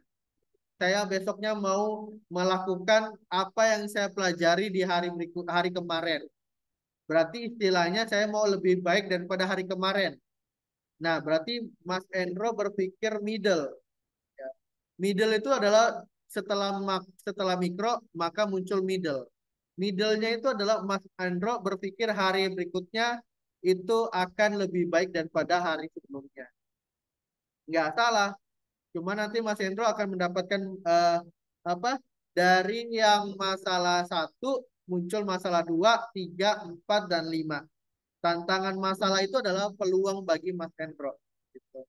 Saya besoknya mau melakukan apa yang saya pelajari di hari kemarin. Berarti istilahnya saya mau lebih baik daripada hari kemarin. Nah, berarti Mas Endro berpikir middle. Ya. Middle itu adalah setelah mikro maka muncul middle. Middle-nya itu adalah Mas Endro berpikir hari berikutnya itu akan lebih baik daripada hari sebelumnya. Nggak salah. Cuma nanti Mas Endro akan mendapatkan apa dari yang masalah 1 muncul masalah 2, 3, 4, dan 5. Tantangan masalah itu adalah peluang bagi Mas Endro. Gitu.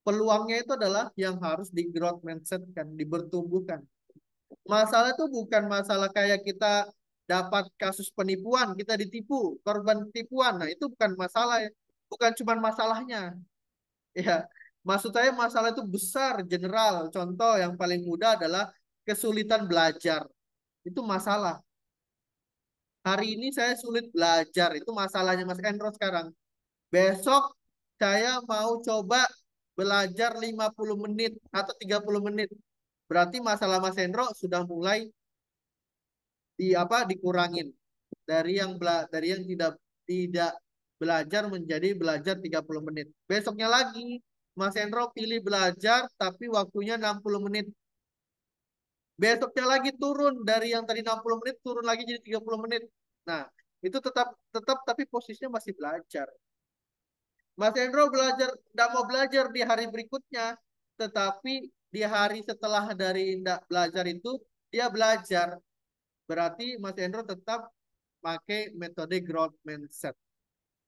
Peluangnya itu adalah yang harus di growth mindset kan, dibertumbuhkan. Masalah itu bukan masalah kayak kita dapat kasus penipuan, kita ditipu, korban tipuan. Nah, itu bukan masalah ya. Bukan cuma masalahnya. Ya, maksud saya masalah itu besar, general. Contoh yang paling mudah adalah kesulitan belajar. Itu masalah. Hari ini saya sulit belajar. Itu masalahnya Mas Endro sekarang. Besok saya mau coba belajar 50 menit atau 30 menit. Berarti masalah Mas Endro sudah mulai dikurangin dari yang tidak belajar menjadi belajar 30 menit. Besoknya lagi Mas Endro pilih belajar tapi waktunya 60 menit. Besoknya lagi turun dari yang tadi 60 menit turun lagi jadi 30 menit. Nah, itu tetap tapi posisinya masih belajar. Mas Endro tidak mau belajar di hari berikutnya, tetapi di hari setelah dari tidak belajar itu dia belajar. Berarti Mas Endro tetap pakai metode growth mindset.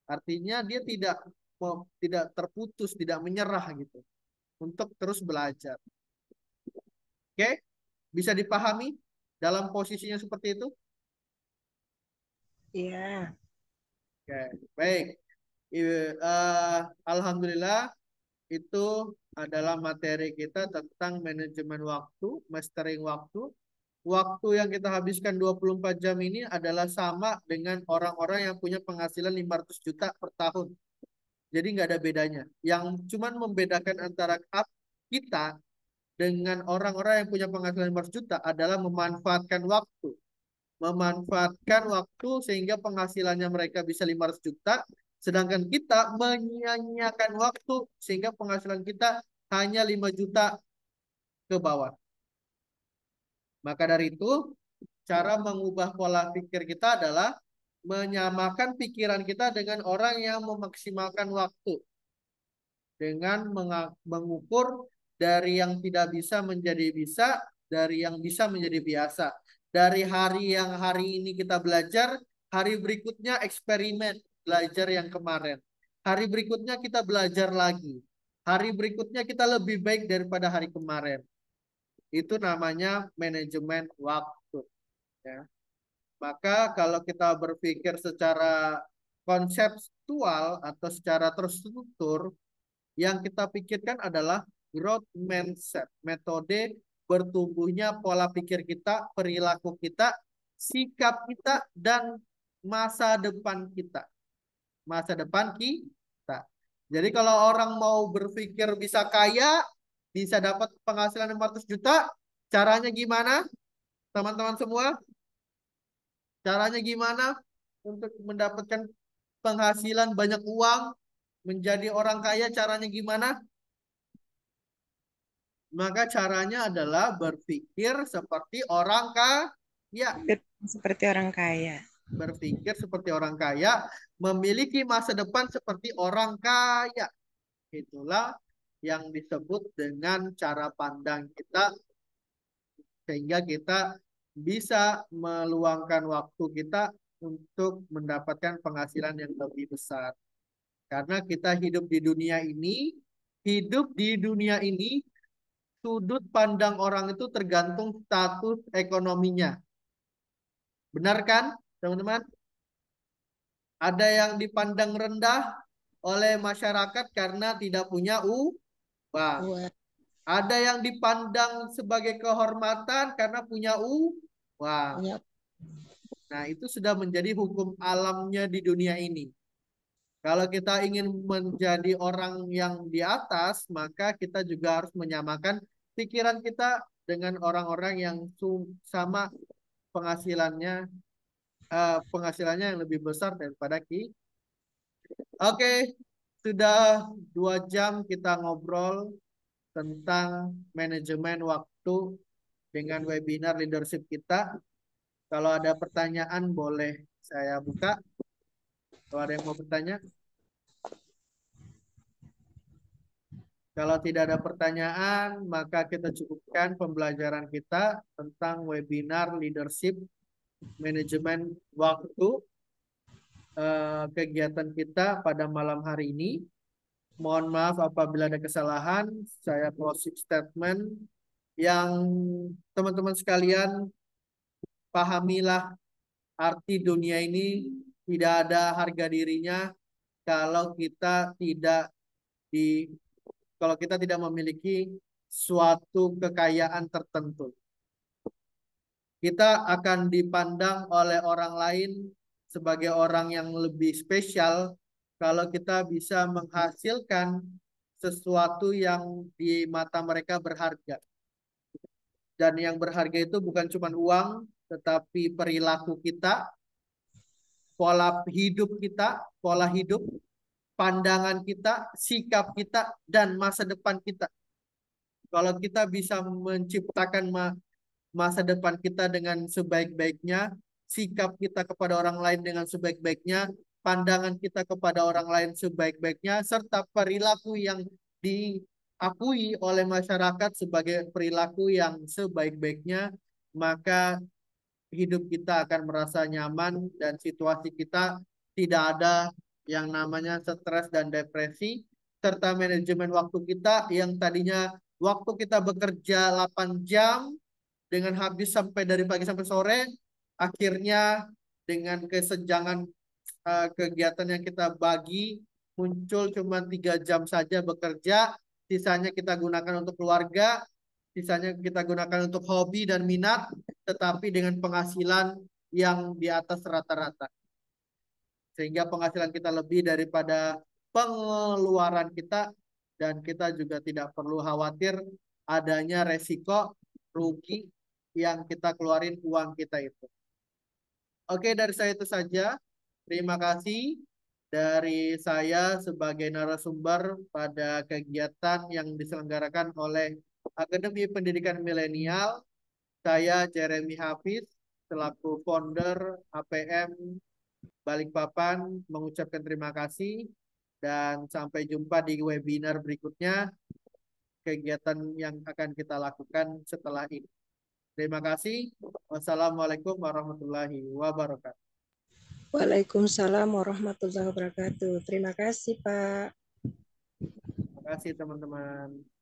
Artinya dia tidak terputus, tidak menyerah gitu untuk terus belajar. Oke? Bisa dipahami dalam posisinya seperti itu? Iya. Oke, baik. Alhamdulillah itu adalah materi kita tentang manajemen waktu, mastering waktu. Waktu yang kita habiskan 24 jam ini adalah sama dengan orang-orang yang punya penghasilan 500 juta per tahun. Jadi nggak ada bedanya. Yang cuman membedakan antara kita dengan orang-orang yang punya penghasilan 500 juta adalah memanfaatkan waktu. Memanfaatkan waktu sehingga penghasilannya mereka bisa 500 juta, sedangkan kita menyia-nyiakan waktu sehingga penghasilan kita hanya 5 juta ke bawah. Maka dari itu, cara mengubah pola pikir kita adalah menyamakan pikiran kita dengan orang yang memaksimalkan waktu. Dengan mengukur dari yang tidak bisa menjadi bisa, dari yang bisa menjadi biasa. Dari hari yang hari ini kita belajar, hari berikutnya eksperimen belajar yang kemarin. Hari berikutnya kita belajar lagi. Hari berikutnya kita lebih baik daripada hari kemarin. Itu namanya manajemen waktu. Ya. Maka kalau kita berpikir secara konseptual atau secara terstruktur, yang kita pikirkan adalah growth mindset, metode bertumbuhnya pola pikir kita, perilaku kita, sikap kita, dan masa depan kita. Masa depan kita. Jadi kalau orang mau berpikir bisa kaya, bisa dapat penghasilan 500 juta, caranya gimana? Teman-teman semua, caranya gimana untuk mendapatkan penghasilan banyak uang, menjadi orang kaya, caranya gimana? Maka caranya adalah berpikir seperti orang kaya. Seperti orang kaya. Berpikir seperti orang kaya, memiliki masa depan seperti orang kaya. Itulah yang disebut dengan cara pandang kita, sehingga kita bisa meluangkan waktu kita untuk mendapatkan penghasilan yang lebih besar. Karena kita hidup di dunia ini, sudut pandang orang itu tergantung status ekonominya. Benar kan, teman-teman? Ada yang dipandang rendah oleh masyarakat karena tidak punya uang. Wah, Ada yang dipandang sebagai kehormatan karena punya uang. punya Nah, itu sudah menjadi hukum alamnya di dunia ini. Kalau kita ingin menjadi orang yang di atas, maka kita juga harus menyamakan pikiran kita dengan orang-orang yang sama penghasilannya, penghasilannya yang lebih besar daripada kita. Oke, sudah 2 jam kita ngobrol tentang manajemen waktu dengan webinar leadership kita. Kalau ada pertanyaan boleh saya buka. Kalau ada yang mau bertanya. Kalau tidak ada pertanyaan, maka kita cukupkan pembelajaran kita tentang webinar leadership manajemen waktu, kegiatan kita pada malam hari ini. Mohon maaf apabila ada kesalahan. Saya closing statement yang teman-teman sekalian pahamilah arti dunia ini tidak ada harga dirinya kalau kita tidak memiliki suatu kekayaan tertentu. Kita akan dipandang oleh orang lain sebagai orang yang lebih spesial kalau kita bisa menghasilkan sesuatu yang di mata mereka berharga. Dan yang berharga itu bukan cuma uang, tetapi perilaku kita, pola hidup, pandangan kita, sikap kita, dan masa depan kita. Kalau kita bisa menciptakan masa depan kita dengan sebaik-baiknya, sikap kita kepada orang lain dengan sebaik-baiknya, pandangan kita kepada orang lain sebaik-baiknya, serta perilaku yang diakui oleh masyarakat sebagai perilaku yang sebaik-baiknya, maka hidup kita akan merasa nyaman dan situasi kita tidak ada yang namanya stres dan depresi, serta manajemen waktu kita yang tadinya waktu kita bekerja 8 jam dengan habis sampai dari pagi sampai sore, akhirnya dengan kesenjangan kegiatan yang kita bagi muncul cuma 3 jam saja bekerja, sisanya kita gunakan untuk keluarga, sisanya kita gunakan untuk hobi dan minat, tetapi dengan penghasilan yang di atas rata-rata. Sehingga penghasilan kita lebih daripada pengeluaran kita, dan kita juga tidak perlu khawatir adanya resiko rugi yang kita keluarin uang kita itu. Oke, dari saya itu saja. Terima kasih dari saya sebagai narasumber pada kegiatan yang diselenggarakan oleh Akademi Pendidikan Milenial. Saya Jeremy Hafiz selaku founder APM Balikpapan mengucapkan terima kasih dan sampai jumpa di webinar berikutnya, kegiatan yang akan kita lakukan setelah ini. Terima kasih. Wassalamualaikum warahmatullahi wabarakatuh. Waalaikumsalam warahmatullahi wabarakatuh. Terima kasih, Pak. Terima kasih teman-teman.